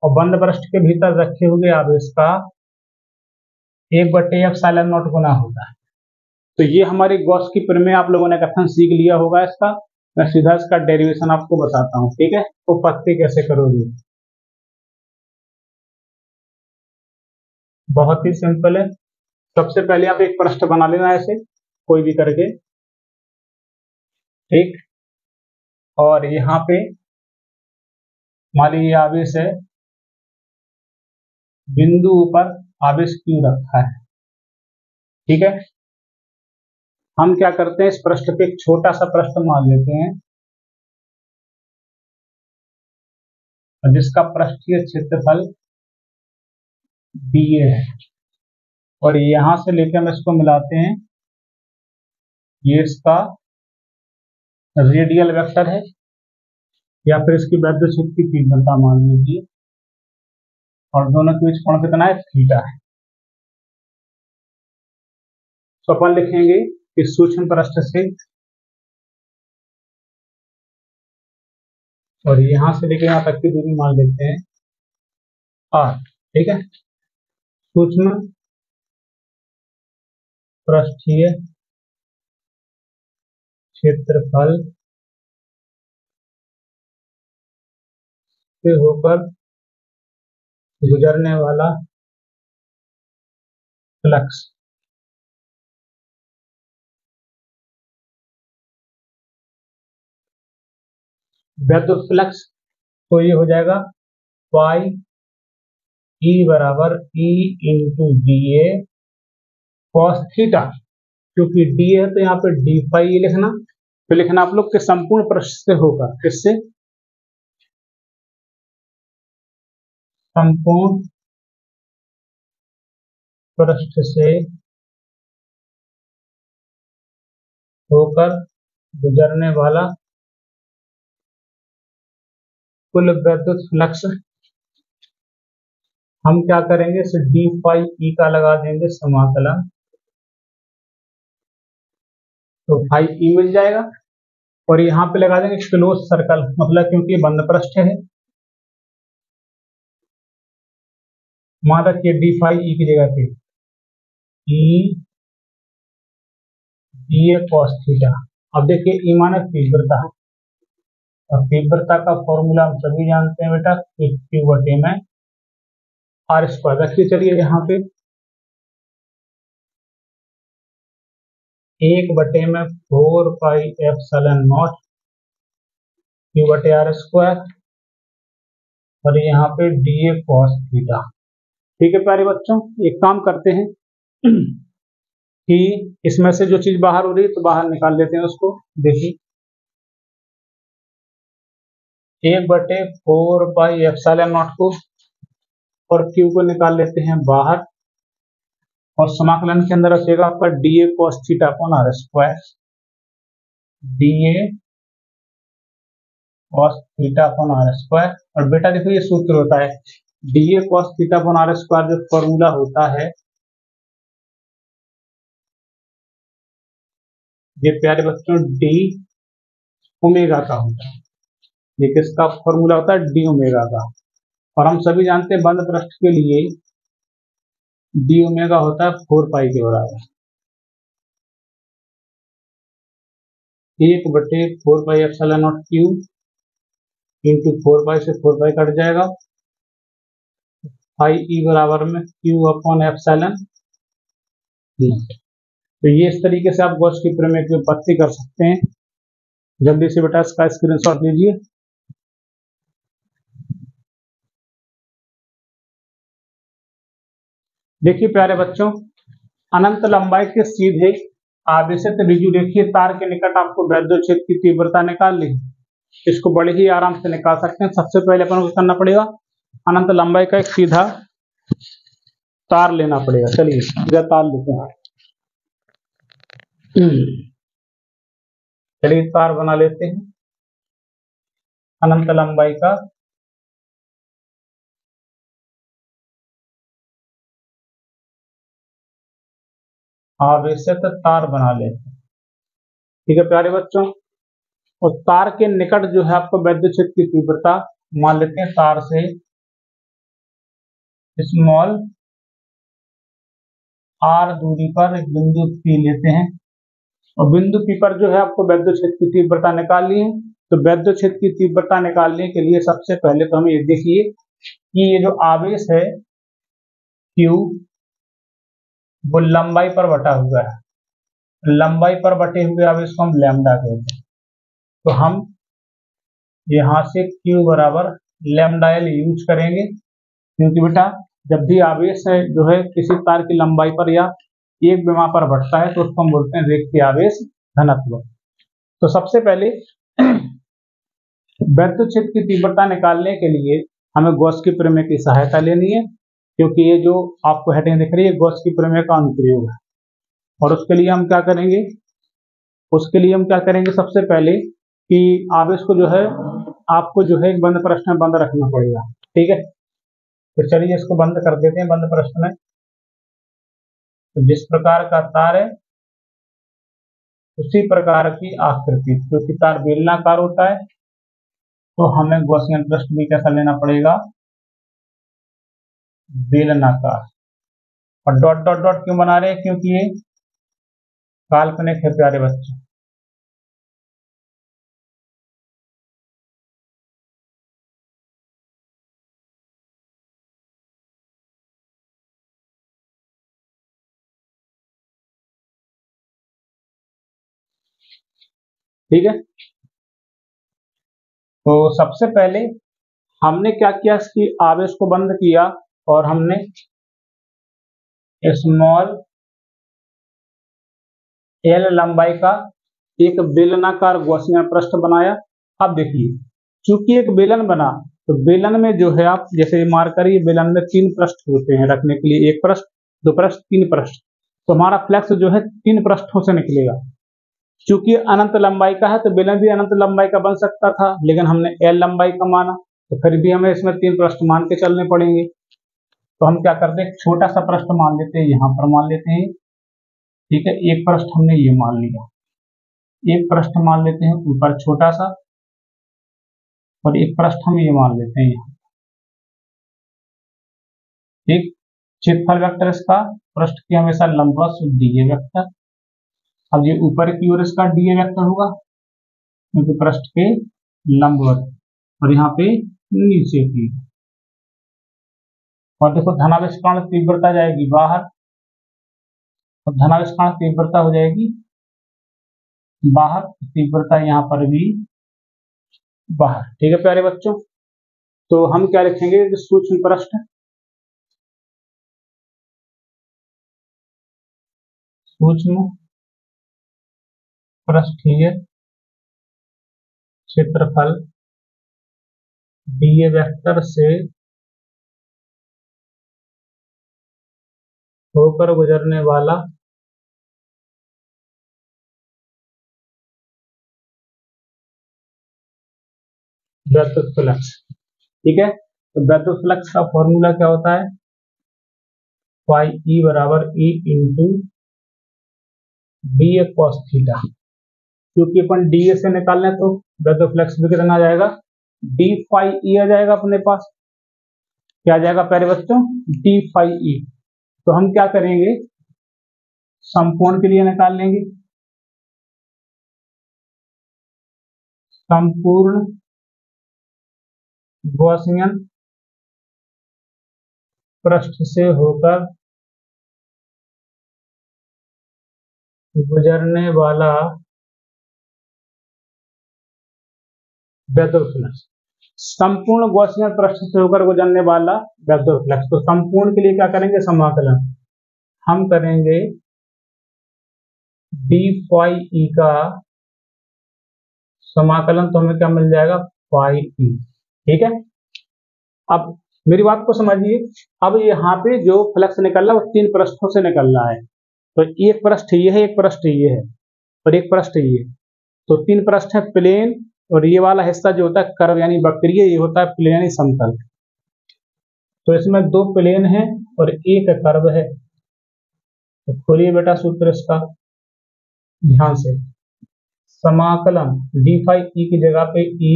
और बंद पृष्ठ के भीतर रखे हुए आवेश का 1/ε0 गुना होता है। तो ये हमारी गॉस की प्रमेय आप लोगों ने कथन सीख लिया होगा इसका। मैं सीधा इसका डेरिवेशन आपको बताता हूँ, ठीक है, तो पत्ते कैसे करोगे। बहुत ही सिंपल है। सबसे पहले आप एक पृष्ठ बना लेना ऐसे कोई भी करके, ठीक, और यहाँ पे मान लीजिए आवेश है, बिंदु ऊपर आवेश Q रखा है, ठीक है। हम क्या करते हैं, इस पृष्ठ पे एक छोटा सा पृष्ठ मान लेते हैं जिसका पृष्ठीय क्षेत्रफल बी ए है, और यहां से लेकर हम इसको मिलाते हैं, ये इसका रेडियल वेक्टर है, या फिर इसकी वैद्युत क्षेत्र की तीव्रता मान लीजिए, और दोनों के बीच कोण कितना है, थीटा है। तो अपन लिखेंगे इस सूक्ष्म पृष्ठ से, और यहां से लेकर यहां तक की दूरी मान लेते हैं आर, ठीक है। सूक्ष्म पृष्ठीय क्षेत्रफल से होकर गुजरने वाला फ्लक्स वैद्युत फ्लक्स, तो ये हो जाएगा पाई ई बराबर E into D A cos theta, क्योंकि डी है तो यहाँ पे डी फाई लिखना, तो लिखना आप लोग के संपूर्ण पृष्ठ से होकर, किससे, संपूर्ण पृष्ठ से होकर गुजरने वाला कुल वैद्युत फ्लक्स। हम क्या करेंगे, इसे डी फाई ई का लगा देंगे समाकलन, तो फाई ई मिल जाएगा, और यहाँ पे लगा देंगे क्लोज सर्कल, मतलब क्योंकि ये बंद पृष्ठ है, मान रखिए डी फाई ई की जगह पे E D A cos theta. अब देखिए ई माने तीव्रता, और तीव्रता का फॉर्मूला हम सभी जानते हैं बेटा, क्यू बटे में आर स्क्वायर। रखिए चलिए यहाँ पे 1/4 पाई एप्सिलॉन नॉट क्यू बटे आर स्क्वायर, और यहाँ पे डी ए कॉस थीटा। ठीक है प्यारे बच्चों, एक काम करते हैं कि इसमें से जो चीज बाहर हो रही है तो बाहर निकाल लेते हैं उसको। देखिए 1/4 पाई एप्सिलॉन नॉट को और क्यू को निकाल लेते हैं बाहर, और समाकलन के अंदर रखेगा आपका डी ए cos theta upon r square, d ए cos theta upon r square. और बेटा देखो ये सूत्र होता है डी ए cos theta upon r square, जो फॉर्मूला होता है ये प्यारे बच्चों डी ओमेगा का होता है, ये किसका फॉर्मूला होता है, डी ओमेगा का। और हम सभी जानते हैं बंद पृष्ठ के लिए डी ओमेगा होता है 4 पाई के बराबर, 1/4 पाई एप्सिलॉन नॉट क्यू इंटू 4 पाई से 4 पाई कट जाएगा, पाई ई बराबर में क्यू अपॉन एप्सिलॉन। तो ये इस तरीके से आप गॉस की प्रमेय की उत्पत्ति कर सकते हैं। जल्दी से बेटा इसका स्क्रीनशॉट लीजिए। देखिए प्यारे बच्चों, अनंत लंबाई के सीधे आवेशित विद्युतरेखीय तार के निकट आपको वैद्युत क्षेत्र की तीव्रता निकालनी है। इसको बड़े ही आराम से निकाल सकते हैं। सबसे पहले अपन को करना पड़ेगा, अनंत लंबाई का एक सीधा तार लेना पड़ेगा। चलिए सीधा तार लेते हैं, चलिए तार बना लेते हैं अनंत लंबाई का। आवेशित तार बना लेते हैं, ठीक है प्यारे बच्चों। और तार के निकट जो है आपको वैद्युत क्षेत्र की तीव्रता मान लेते हैं, तार से स्मॉल आर दूरी पर एक बिंदु पी लेते हैं, और बिंदु पी पर जो है आपको वैद्युत क्षेत्र की तीव्रता निकालनी है। तो वैद्युत क्षेत्र की तीव्रता निकालने के लिए सबसे पहले तो हमें ये देखिए कि ये जो आवेश है Q वो लंबाई पर बटा हुआ है, लंबाई पर बटे हुए आवेश को हम लैम्डा कहते हैं। तो हम यहाँ से Q बराबर लैम्डा एल यूज करेंगे, क्योंकि बेटा जब भी आवेश है जो है किसी तार की लंबाई पर या एक विमा पर बढ़ता है तो उसको हम बोलते हैं रेखीय आवेश घनत्व। तो सबसे पहले वैद्युत क्षेत्र की तीव्रता निकालने के लिए हमें गॉस की प्रमेय की सहायता लेनी है। क्योंकि ये जो आपको हेडिंग दिख रही है गॉस की प्रमेय का अनुप्रयोग है। और उसके लिए हम क्या करेंगे, सबसे पहले कि आवेश को जो है आपको जो है एक बंद प्रश्न में बंद रखना पड़ेगा। ठीक है, तो चलिए इसको बंद कर देते हैं बंद प्रश्न में। तो जिस प्रकार का तार है उसी प्रकार की आकृति, क्योंकि तार बेलनाकार होता है तो हमें गॉसियन पृष्ठ भी कैसा लेना पड़ेगा, बेलनाकार। और डॉट डॉट डॉट क्यों बना रहे हैं, क्योंकि ये काल्पनिक है प्यारे बच्चों। ठीक है, तो सबसे पहले हमने क्या किया, इसकी आवेश को बंद किया और हमने स्मॉल एल लंबाई का एक बेलनाकार गॉसियन पृष्ठ बनाया। अब देखिए, चूंकि एक बेलन बना तो बेलन में जो है आप जैसे मार्क करिए, बेलन में 3 पृष्ठ होते हैं रखने के लिए, 1 पृष्ठ, 2 पृष्ठ, 3 पृष्ठ। तो हमारा फ्लैक्स जो है 3 पृष्ठों से निकलेगा। चूंकि अनंत लंबाई का है तो बेलन भी अनंत लंबाई का बन सकता था, लेकिन हमने एल लंबाई का माना तो फिर भी हमें इसमें 3 पृष्ठ मान के चलने पड़ेंगे। तो हम क्या करते हैं, छोटा सा पृष्ठ मान लेते हैं, यहाँ पर मान लेते हैं। ठीक है, एक पृष्ठ हमने ये मान लिया, एक पृष्ठ मान लेते हैं ऊपर छोटा सा, और एक पृष्ठ हम ये मान लेते हैं यहाँ। ठीक, क्षेत्रफल वेक्टर इसका पृष्ठ की हमेशा लंबवत डीए वेक्टर। अब ये ऊपर की ओर इसका डीए वेक्टर होगा क्योंकि पृष्ठ के लंबवत, और यहाँ पे नीचे की। और देखो धनावेश तीव्रता जाएगी बाहर, और धनावेश तीव्रता हो जाएगी बाहर, तीव्रता यहाँ पर भी बाहर। ठीक है प्यारे बच्चों, तो हम क्या लिखेंगे, सूक्ष्म पृष्ठ, सूक्ष्म पृष्ठीय क्षेत्रफल डीए वेक्टर से होकर गुजरने वाला वैद्युत फ्लक्स। ठीक है, तो वैद्युत फ्लक्स का फॉर्मूला क्या होता है, फाई ई बराबर E into D A cos theta. क्योंकि अपन डी ए से निकालना है तो वैद्युत फ्लक्स भी कितना आ जाएगा, डी फाई ई आ जाएगा अपने पास। क्या आ जाएगा प्यारे बच्चों, डी फाई ई। तो हम क्या करेंगे, संपूर्ण के लिए निकाल लेंगे, संपूर्ण गॉसियन पृष्ठ से होकर गुजरने वाला वैद्युत फ्लक्स, संपूर्ण गॉसियन पृष्ठ से होकर गुजरने वाला वैद्युत फ्लक्स। तो संपूर्ण के लिए क्या करेंगे, समाकलन हम करेंगे डी फाई ई का समाकलन, तो हमें क्या मिल जाएगा, फाई ई। ठीक है, अब मेरी बात को समझिए। अब यहाँ पे जो फ्लक्स निकल रहा है वो 3 पृष्ठों से निकल रहा है। तो एक पृष्ठ ये है, एक पृष्ठ ये है, और एक पृष्ठ ये। तो 3 पृष्ठ है प्लेन, और ये वाला हिस्सा जो होता है कर्व यानी वक्रीय, ये होता है प्लेन यानी समतल। तो इसमें 2 प्लेन है और एक कर्व है। तो खोलिए बेटा सूत्र इसका ध्यान से, समाकलन डी फाई ई की जगह पे E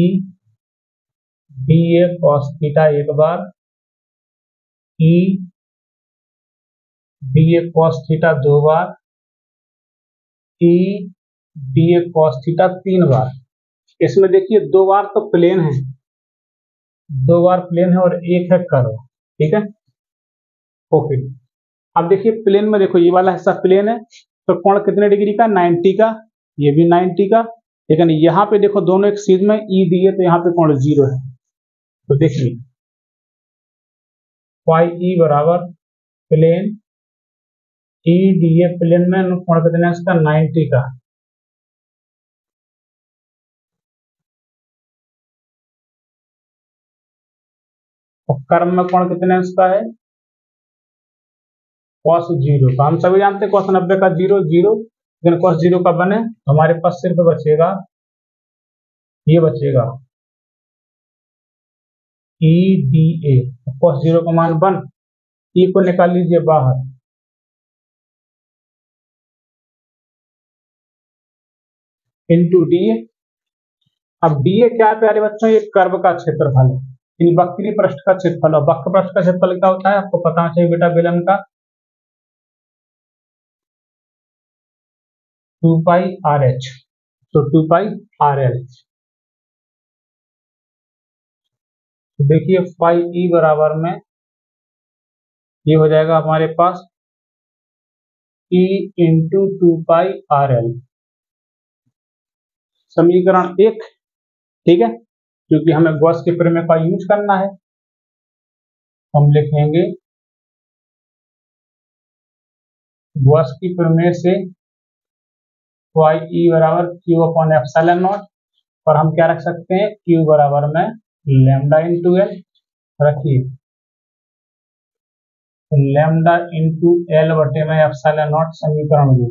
D A cos theta एक बार, E D A cos theta 2 बार, E D A cos theta 3 बार। इसमें देखिए 2 बार तो प्लेन है, 2 बार प्लेन है और एक है कर्व। ठीक है, ओके। अब देखिए प्लेन में देखो ये वाला हिस्सा प्लेन है, तो कोण कितने डिग्री का, 90 का, ये भी 90 का। लेकिन यहाँ पे देखो दोनों एक सीध में ई दिए तो यहाँ पे कोण 0 है। तो देखिए फाई ई बराबर plane E D A, plane में कोण कितना है इसका, 90 का। और कर्व में कोण कितना है इसका है cos 0 का हम सभी जानते हैं cos 90 का 0 0, लेकिन cos 0 का बने तो हमारे पास सिर्फ बचेगा, ये बचेगा EDA। cos 0 का मान 1, E को निकाल लीजिए बाहर, इंटू DA। अब DA क्या है प्यारे बच्चों, ये कर्व का क्षेत्रफल है, यानी वक्री पृष्ठ का क्षेत्रफल। और वक्र पृष्ठ का क्षेत्रफल क्या होता है आपको पता होना चाहिए बेटा, बेलन का 2 पाई RH। तो 2 पाई RL, तो देखिए फाई E बराबर में ये हो जाएगा हमारे पास E इंटू 2 पाई RL, समीकरण 1। ठीक है, क्योंकि हमें गॉस के प्रमेय का यूज करना है, हम लिखेंगे गॉस की प्रमेय से फाई E बराबर Q अपॉन एप्सिलॉन नॉट, और हम क्या रख सकते हैं, Q बराबर में लैम्डा इंटू L रखिए, तो लैम्डा इंटू L बटे में एप्सिलॉन नॉट, समीकरण 2।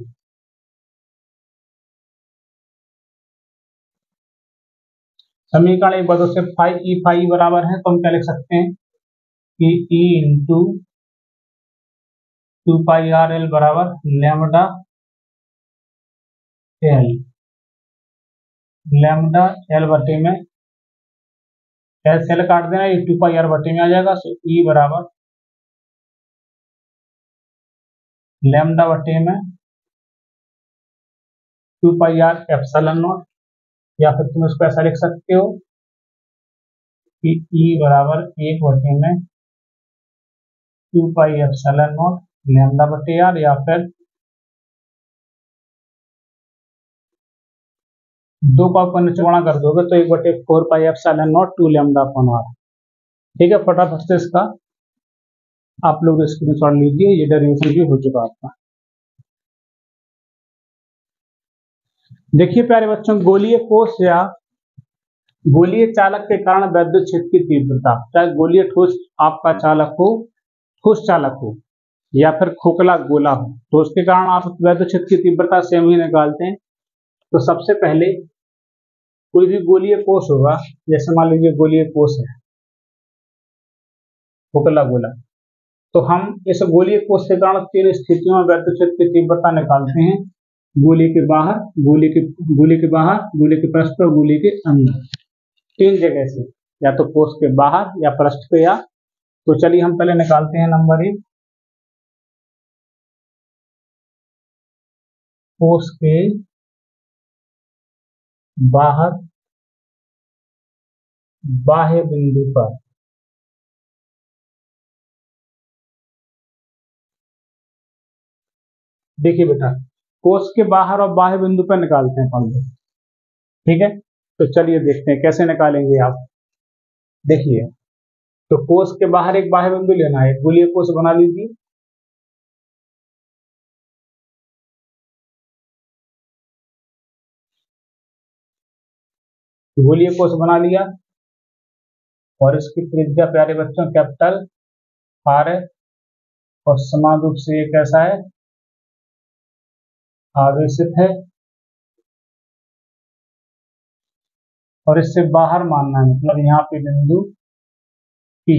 समीकरण एक बार से फाई E बराबर है, तो हम क्या लिख सकते हैं कि E इंटू 2 पाई RL बराबर लैम्डा L, लैम्डा L बटे में एल से एल काट देना, ये 2 पाई R बटे में आ जाएगा, तो E बराबर लैम्डा बटे में 2 पाई R एप्सिलॉन नॉट, या फिर तुम इसको ऐसा लिख सकते हो कि E बराबर 1 बटे में 2 पाई एप्सिलॉन नॉट लैम्डा बटे R, या फिर 2 का ऊपर नीचे गुणा कर दोगे तो 1 बटे 4 pi epsilon not 2 lambda upon R। ठीक है, फटाफट से इसका आप लोग स्क्रीनशॉट लीजिए, ये डेरिवेशन भी हो चुका आपका। देखिए प्यारे बच्चों, गोलीय कोष या गोलीय चालक के कारण वैद्युत क्षेत्र की तीव्रता, चाहे गोलीय ठोस आपका चालक हो, ठोस चालक हो, या फिर खोखला गोला हो, तो उसके कारण आप वैद्युत क्षेत्र की तीव्रता सेम ही निकालते हैं। तो सबसे पहले कोई भी गोलीय कोष होगा, जैसे मान लीजिए गोलीय कोष है खोखला गोला, तो हम इस गोलीय कोष के कारण 3 स्थितियों में वैद्युत क्षेत्र की तीव्रता निकालते हैं, गोली के बाहर, गोली के बाहर, गोली के पृष्ठ और गोली के अंदर, 3 जगह से, या तो कोष के बाहर या पृष्ठ पे या। तो चलिए हम पहले निकालते हैं नंबर 1, कोष के बाहर बाह्य बिंदु पर देखिए बेटा, कोष के बाहर और बाह्य बिंदु पर निकालते हैं पहले। ठीक है, तो चलिए देखते हैं कैसे निकालेंगे आप। देखिए, तो कोष के बाहर एक बाह्य बिंदु लेना है, गोलीय कोष बना लीजिए। गोलीय कोष बना लिया, और इसकी त्रिज्या प्यारे बच्चों कैपिटल R है, और समान रूप से ये कैसा है, आवेशित है, और इससे बाहर मानना है, मतलब यहाँ पे बिंदु P,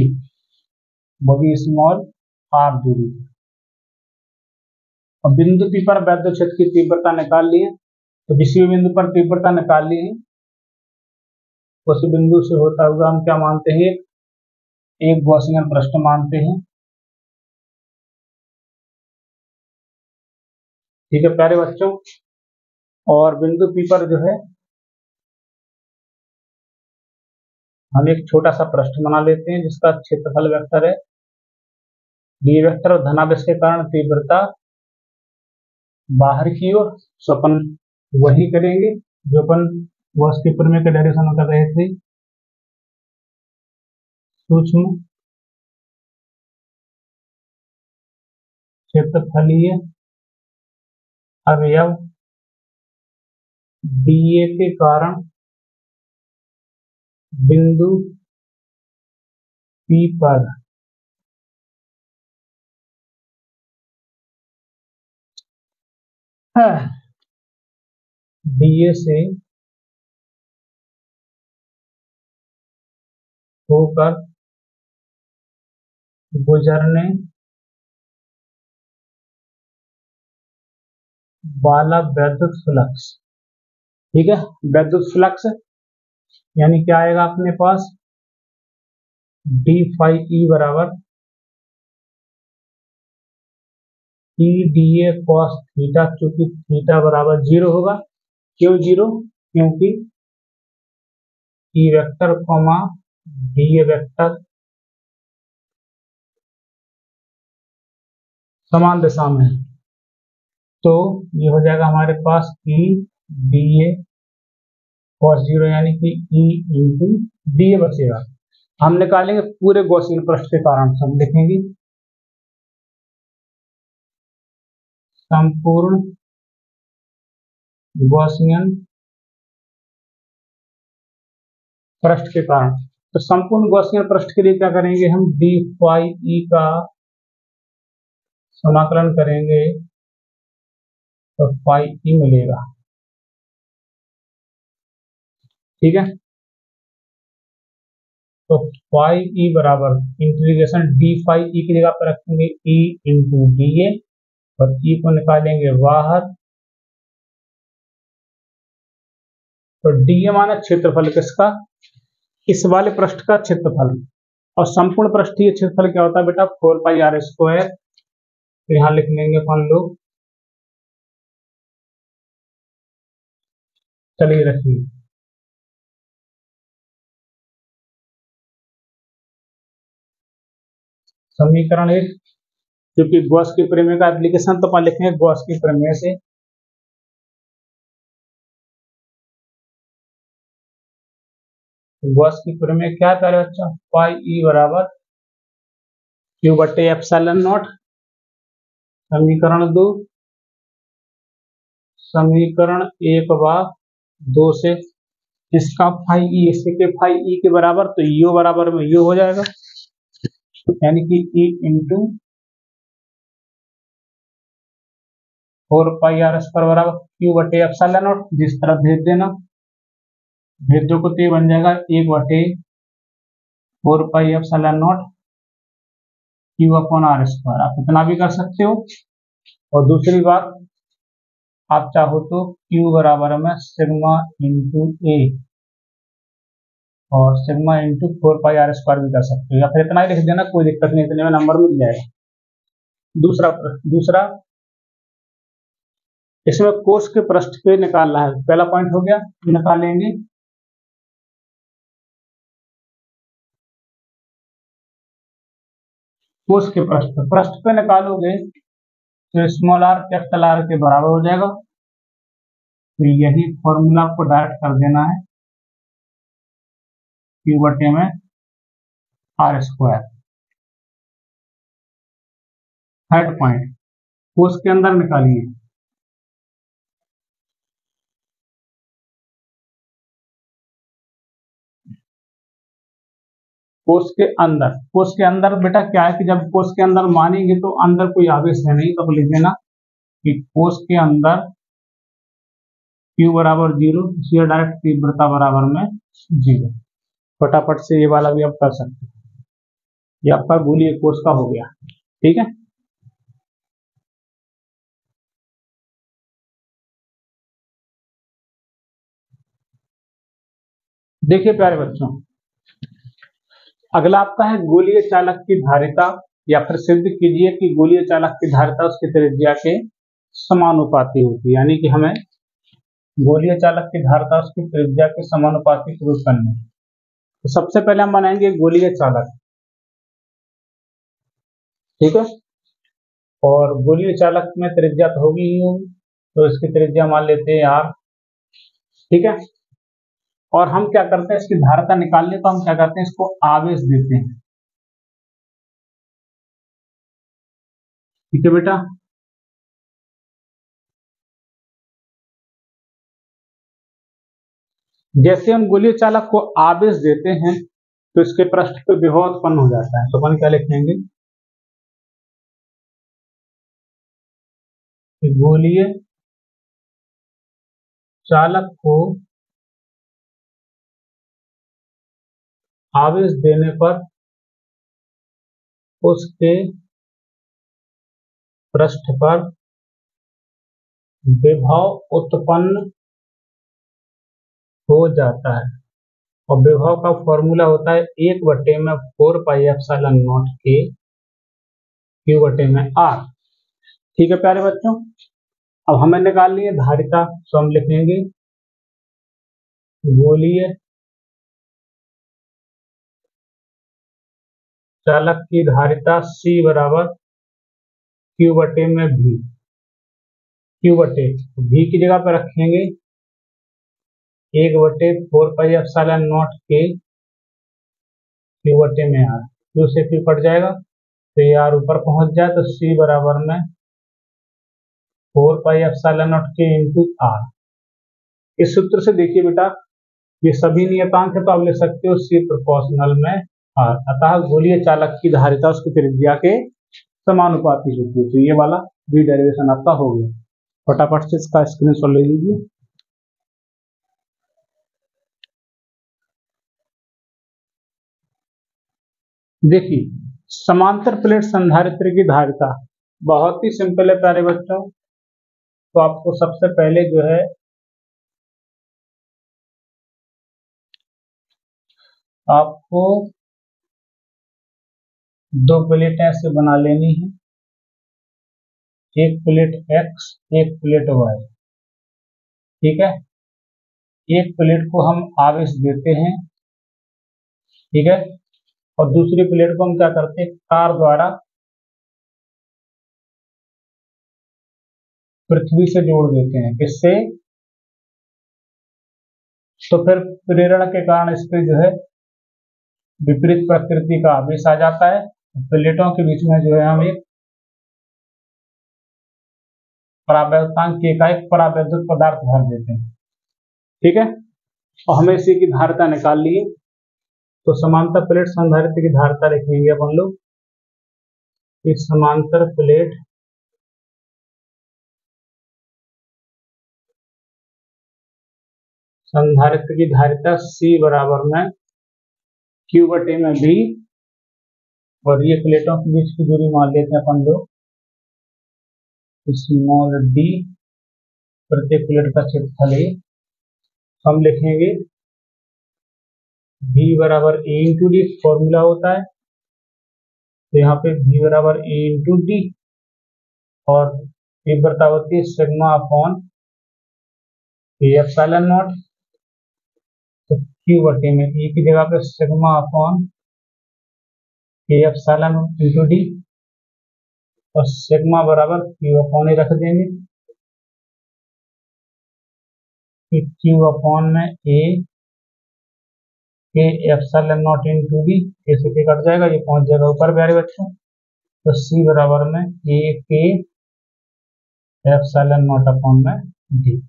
वो भी स्मॉल r दूरी पर। और बिंदु P पर वैद्युत क्षेत्र की तीव्रता निकाल ली है, तो किसी भी बिंदु पर तीव्रता निकाल ली है, उस बिंदु से होता हुआ हम क्या मानते हैं, एक गॉसियन पृष्ठ मानते हैं। ठीक है प्यारे बच्चों, और बिंदु P पर जो है हम एक छोटा सा पृष्ठ बना लेते हैं, जिसका क्षेत्रफल वेक्टर है d वेक्टर, और धनावेश के कारण तीव्रता बाहर की ओर। सो अपन वही करेंगे जो अपन गॉस के प्रमेय के डायरेक्शन में कर रहे थे, सूक्ष्म क्षेत्रफलीय अवयव DA के कारण बिंदु P पर डीए से होकर गुजरने वाला वैद्युत फ्लक्स। ठीक है, वैद्युत फ्लक्स यानी क्या आएगा अपने पास, डी फाई ई बराबर E D A cos theta, चूंकि थीटा बराबर 0 होगा। क्यों 0? क्योंकि E vector comma D A vector समान दिशा में है, तो ये हो जाएगा हमारे पास ई डी ए कॉस 0 यानी कि ई इंटू डी ए बचेगा। हम निकालेंगे पूरे गॉसियन पृष्ठ के कारण, सब लिखेंगे संपूर्ण गॉसियन पृष्ठ के कारण। तो संपूर्ण गॉसियन पृष्ठ के लिए क्या करेंगे, हम डी फाई ई का समाकलन करेंगे तो फाई ई मिलेगा। ठीक है, तो फाई ई बराबर इंटीग्रेशन डी फाई ई की जगह पर रखेंगे ई इंटू डी ए और ई को निकालेंगे बाहर। तो डी ए माना क्षेत्रफल किसका, इस वाले पृष्ठ का क्षेत्रफल, और संपूर्ण पृष्ठीय क्षेत्रफल क्या होता है बेटा, 4 पाई आर स्क्वायर। तो यहां लिख लेंगे अपन लोग, चलिए रखिए समीकरण 1, क्योंकि गॉस की प्रमेय का एप्लीकेशन तो अपन लिखेंगे गॉस की प्रमेय से। गॉस की प्रमेय क्या करे बच्चा, पाई ई बराबर क्यू बटे एप्सिलॉन नॉट। समीकरण 2, समीकरण 1 व 2 से इसका फाई ई इसके के फाई ई के बराबर, तो यू बराबर में यू हो जाएगा, यानी कि E into 4 pi r square बराबर क्यू बटे एप्सिलॉन नॉट। जिस तरफ भेज देना, भेज दो को तो ये बन जाएगा 1 बटे 4 pi epsilon naught q upon r square. आप इतना भी कर सकते हो, और दूसरी बात आप चाहो तो क्यू बराबर में सिग्मा इंटू ए और sigma into 4 pi r square भी कर सकते हो, या फिर इतना ही लिख देना, कोई दिक्कत नहीं, इतने में नंबर मिल जाएगा। दूसरा इसमें कोष के पृष्ठ पे निकालना है। पहला पॉइंट हो गया, निकालेंगे कोष के पृष्ठ पे निकालोगे तो स्मॉल आर कैपिटल आर के बराबर हो जाएगा। तो यही फॉर्मूला को डायरेक्ट कर देना है, क्यू बटे में आर स्क्वायर। थर्ड पॉइंट, कोष के अंदर निकालिए, कोष के अंदर बेटा क्या है कि जब कोष के अंदर मानेंगे तो अंदर कोई आवेश है नहीं, तो लिख देना कि कोष के अंदर Q बराबर 0, इसलिए डायरेक्ट तीव्रता बराबर में 0। फटाफट से ये वाला भी आप कर सकते हैं, ये आपका गोलीय कोष का हो गया। ठीक है, देखिए प्यारे बच्चों, अगला आपका है गोलीय चालक की धारिता, या फिर सिद्ध कीजिए कि गोलीय चालक की धारिता उसकी त्रिज्या के समानुपाती होती है, यानी कि हमें गोलीय चालक की धारिता उसकी त्रिज्या के समानुपाती प्रूव करनी है। तो सबसे पहले हम बनाएंगे गोलीय चालक। ठीक है, और गोलीय चालक में त्रिज्या तो होगी ही होगी, तो इसकी त्रिज्या मान लेते हैं आर। ठीक है, और हम क्या करते हैं, इसकी धारिता निकालने को हम क्या करते हैं, इसको आवेश देते हैं। ठीक है बेटा, जैसे हम गोलीय चालक को आवेश देते हैं तो इसके पृष्ठ पे विभव उत्पन्न हो जाता है। तो अपन क्या लिखेंगे, गोलीय चालक को आवेश देने पर उसके पृष्ठ पर विभव उत्पन्न हो जाता है। और विभव का फॉर्मूला होता है 1/4 पाई एप्सिलॉन नॉट के Q/r। ठीक है प्यारे बच्चों, अब हमें निकाल लिए धारिता, तो हम लिखेंगे गोलीय चालक की धारिता C बराबर Q/V। V की जगह पर रखेंगे 1/4 पाई एप्सिलॉन नॉट के Q/r। Q से Q कट जाएगा तो ये R ऊपर पहुंच जाए तो C बराबर में 4 पाई एप्सिलॉन नॉट के इंटू R। इस सूत्र से देखिए बेटा, ये सभी नियतांक है तो आप लिख सकते हो C प्रोपोर्शनल में R। अतः गोलीय चालक की धारिता उसकी त्रिज्या के समानुपाती होती है। तो ये वाला भी डेरिवेशन आपका हो गया। फटाफट से इसका स्क्रीनशॉट ले लीजिए। देखिए, समांतर प्लेट संधारित्र की धारिता बहुत ही सिंपल है प्यारे बच्चों। तो आपको सबसे पहले जो है आपको दो प्लेटें ऐसे बना लेनी है, एक प्लेट X एक प्लेट Y। ठीक है, एक प्लेट को हम आवेश देते हैं, ठीक है, और दूसरी प्लेट को हम क्या करते हैं, तार द्वारा पृथ्वी से जोड़ देते हैं। किससे? तो फिर प्रेरण के कारण इस पे जो है विपरीत प्रकृति का आवेश आ जाता है। प्लेटों के बीच में जो है हम एक परावैद्युतांक K का एक परावैद्युत पदार्थ भर देते हैं। ठीक है, और हमें इसी की धारिता निकाल लिए। तो समांतर प्लेट संधारित्र की धारिता लिखेंगे अपन लोग, इस समांतर प्लेट संधारित्र की धारिता C बराबर में Q/V। और ये प्लेटों के बीच की दूरी मान लेते हैं अपन लोग स्मॉल d, प्रत्येक प्लेट का क्षेत्रफल A। हम लिखेंगे V बराबर A इंटू डी, फॉर्मूला होता है। तो यहाँ पे V बराबर A इंटू डी और तीव्रता होती है सिग्मा अपॉन एप्सिलॉन नॉट। तो Q/V में E की जगह पे sigma upon epsilon into D और सिग्मा बराबर Q/A रख देंगे। Q/में A के एप्सिलॉन नॉट इंटू डी, कैसे के कट जाएगा, ये पहुंच जाएगा ऊपर प्यारे बच्चों। तो C बराबर में A के एप्सिलॉन नॉट अपॉन में डी।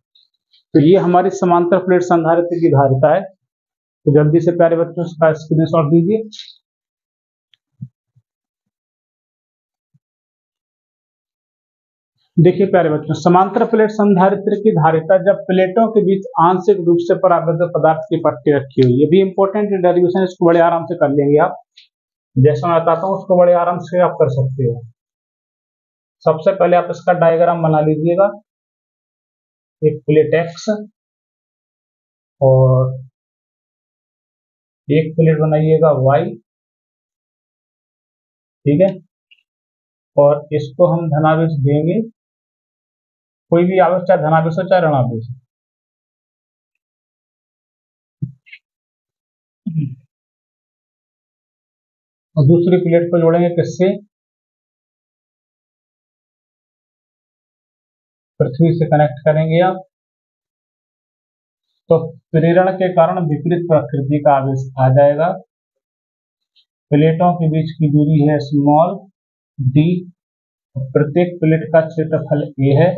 तो ये हमारी समांतर प्लेट संधारित्र की धारिता है। तो जल्दी से प्यारे बच्चों इसका स्क्रीनशॉट दीजिए। देखिए प्यारे बच्चों, समांतर प्लेट संधारित्र की धारिता जब प्लेटों के बीच आंशिक रूप से परावैद्युत पदार्थ की पट्टी रखी हुई। ये भी इंपॉर्टेंट डेरिवेशन, इसको बड़े आराम से कर लेंगे आप। जैसा मैं बताता हूँ उसको बड़े आराम से आप कर सकते हो। सबसे पहले आप इसका डायग्राम बना लीजिएगा। एक प्लेट X और एक प्लेट बनाइएगा Y। ठीक है, और इसको हम धनावेश देंगे, कोई भी आवेश, चाहे धनावेश हो चाहे ऋणावेश। और दूसरी प्लेट को जोड़ेंगे किससे? पृथ्वी से कनेक्ट करेंगे आप। तो प्रेरण के कारण विपरीत प्रकृति का आवेश आ जाएगा। प्लेटों के बीच की दूरी है स्मॉल d, प्रत्येक प्लेट का क्षेत्रफल A है।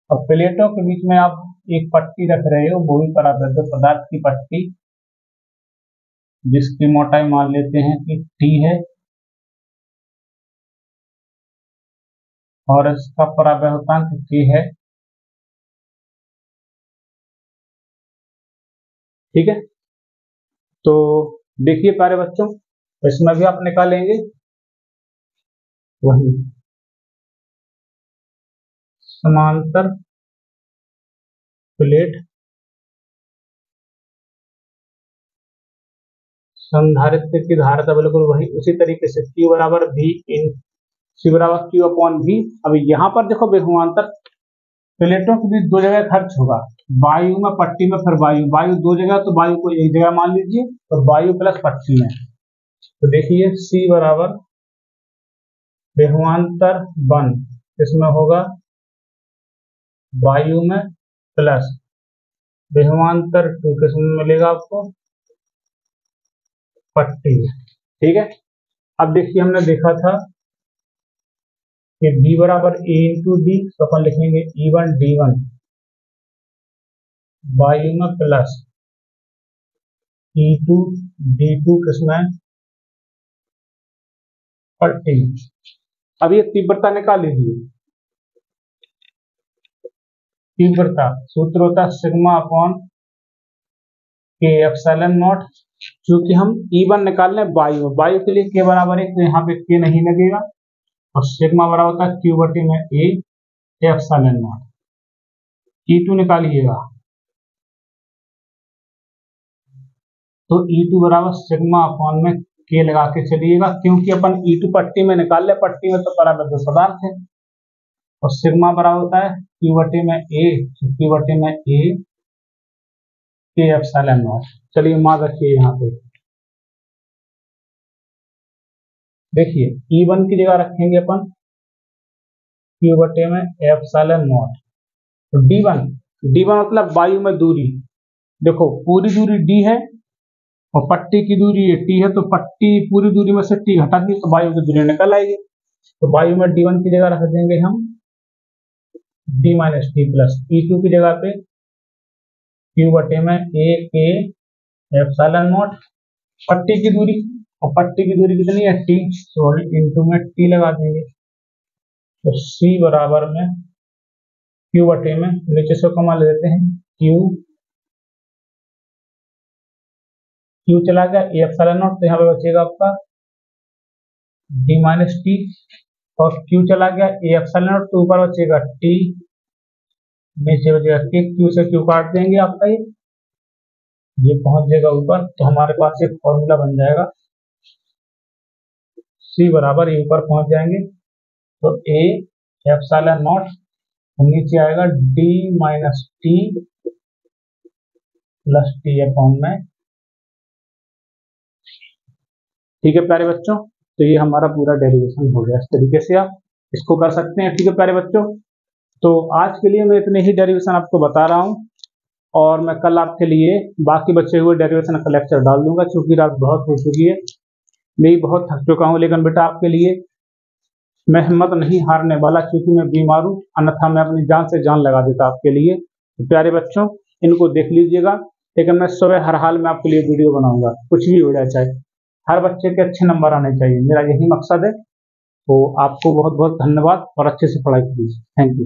और प्लेटों के बीच में आप एक पट्टी रख रहे हो, वो भी परावैद्युत पदार्थ की पट्टी, जिसकी मोटाई मान लेते हैं कि T है और इसका परावैद्युतांक K है। ठीक है, तो देखिए प्यारे बच्चों, इसमें भी आप निकालेंगे वही समांतर प्लेट संधारित्र की धारिता बिल्कुल वही उसी तरीके से Q बराबर V इन C बराबर Q अपॉन V। अब यहाँ पर देखो विभवांतर प्लेटों के बीच दो जगह खर्च होगा, वायु में पट्टी में, फिर वायु दो जगह, तो वायु को एक जगह मान लीजिए, तो वायु प्लस पट्टी में। तो देखिए C बराबर विभवांतर 1 इसमें होगा वायु में प्लस विभवांतर 2 किसमें मिलेगा आपको, पट्टी में। ठीक है, अब देखिए हमने देखा था कि B बराबर A इंटू डी, तो अपन लिखेंगे E1 D1 वायु में प्लस E2 D2 किसमें, पट्टी में। अब ये तीव्रता निकाल लीजिए, तीव्रता सूत्र होता है सिग्मा अपॉन के एप्सिलॉन नॉट, क्योंकि हम E1 निकाल रहे हैं वायु के लिए K बराबर 1, तो यहाँ पे K नहीं लगेगा, और सिग्मा बराबर होता है Q बटे में A एप्सिलॉन नॉट। E2 निकालिएगा, तो E2 बराबर सिग्मा अपॉन में K लगा के चलिएगा, क्योंकि अपन E2 पट्टी में निकाल ले, पट्टी में तो पराबद्ध पदार्थ है, और सिग्मा बराबर होता है Q बटे में A, Q बटे में A के एप्सिलॉन नॉट। चलिए मान रखिए यहाँ पे, देखिए E1 की जगह रखेंगे अपन Q बटे में एप्सिलॉन नॉट, तो D1 मतलब वायु में दूरी, देखो पूरी दूरी D है और पट्टी की दूरी T है, तो पट्टी पूरी दूरी में से T घटा दी तो वायु की दूरी निकल आएगी, तो वायु में D1 की जगह रख देंगे हम D minus T plus E2 की जगह पे Q बटे में A के एप्सिलॉन नॉट, पट्टी की दूरी, और पट्टी की दूरी कितनी है T, तो इंटू में T लगा देंगे, तो C बराबर में Q बटे में, नीचे से कमा ले देते हैं Q चला गया एप्सिलॉन नॉट, तो यहाँ पे बचेगा आपका D माइनस टी, और Q चला गया एप्सिलॉन नॉट, तो ऊपर बचेगा T, नीचे बचेगा K, Q से Q काट देंगे, आपका ये पहुंच जाएगा ऊपर, तो हमारे पास एक फॉर्मूला बन जाएगा C बराबर, ये ऊपर पहुंच जाएंगे तो A एप्सिलॉन नॉट, नीचे आएगा D minus T plus T upon में। ठीक है प्यारे बच्चों, तो ये हमारा पूरा डेरिवेशन हो गया, इस तरीके से आप इसको कर सकते हैं। ठीक है प्यारे बच्चों, तो आज के लिए मैं इतने ही डेरिवेशन आपको बता रहा हूँ, और मैं कल आपके लिए बाकी बचे हुए डेरिवेशन का लेक्चर डाल दूंगा, क्योंकि रात बहुत हो चुकी है, मैं बहुत थक चुका हूँ, लेकिन बेटा आपके लिए मैं हिम्मत नहीं हारने वाला, क्योंकि मैं बीमार हूँ, अन्यथा मैं अपनी जान से जान लगा देता आपके लिए। तो प्यारे बच्चों, इनको देख लीजिएगा, लेकिन मैं सुबह हर हाल में आपके लिए वीडियो बनाऊंगा, कुछ भी हो जाए, चाहे हर बच्चे के अच्छे नंबर आने चाहिए, मेरा यही मकसद है। तो आपको बहुत बहुत धन्यवाद, और अच्छे से पढ़ाई कीजिए। Thank you.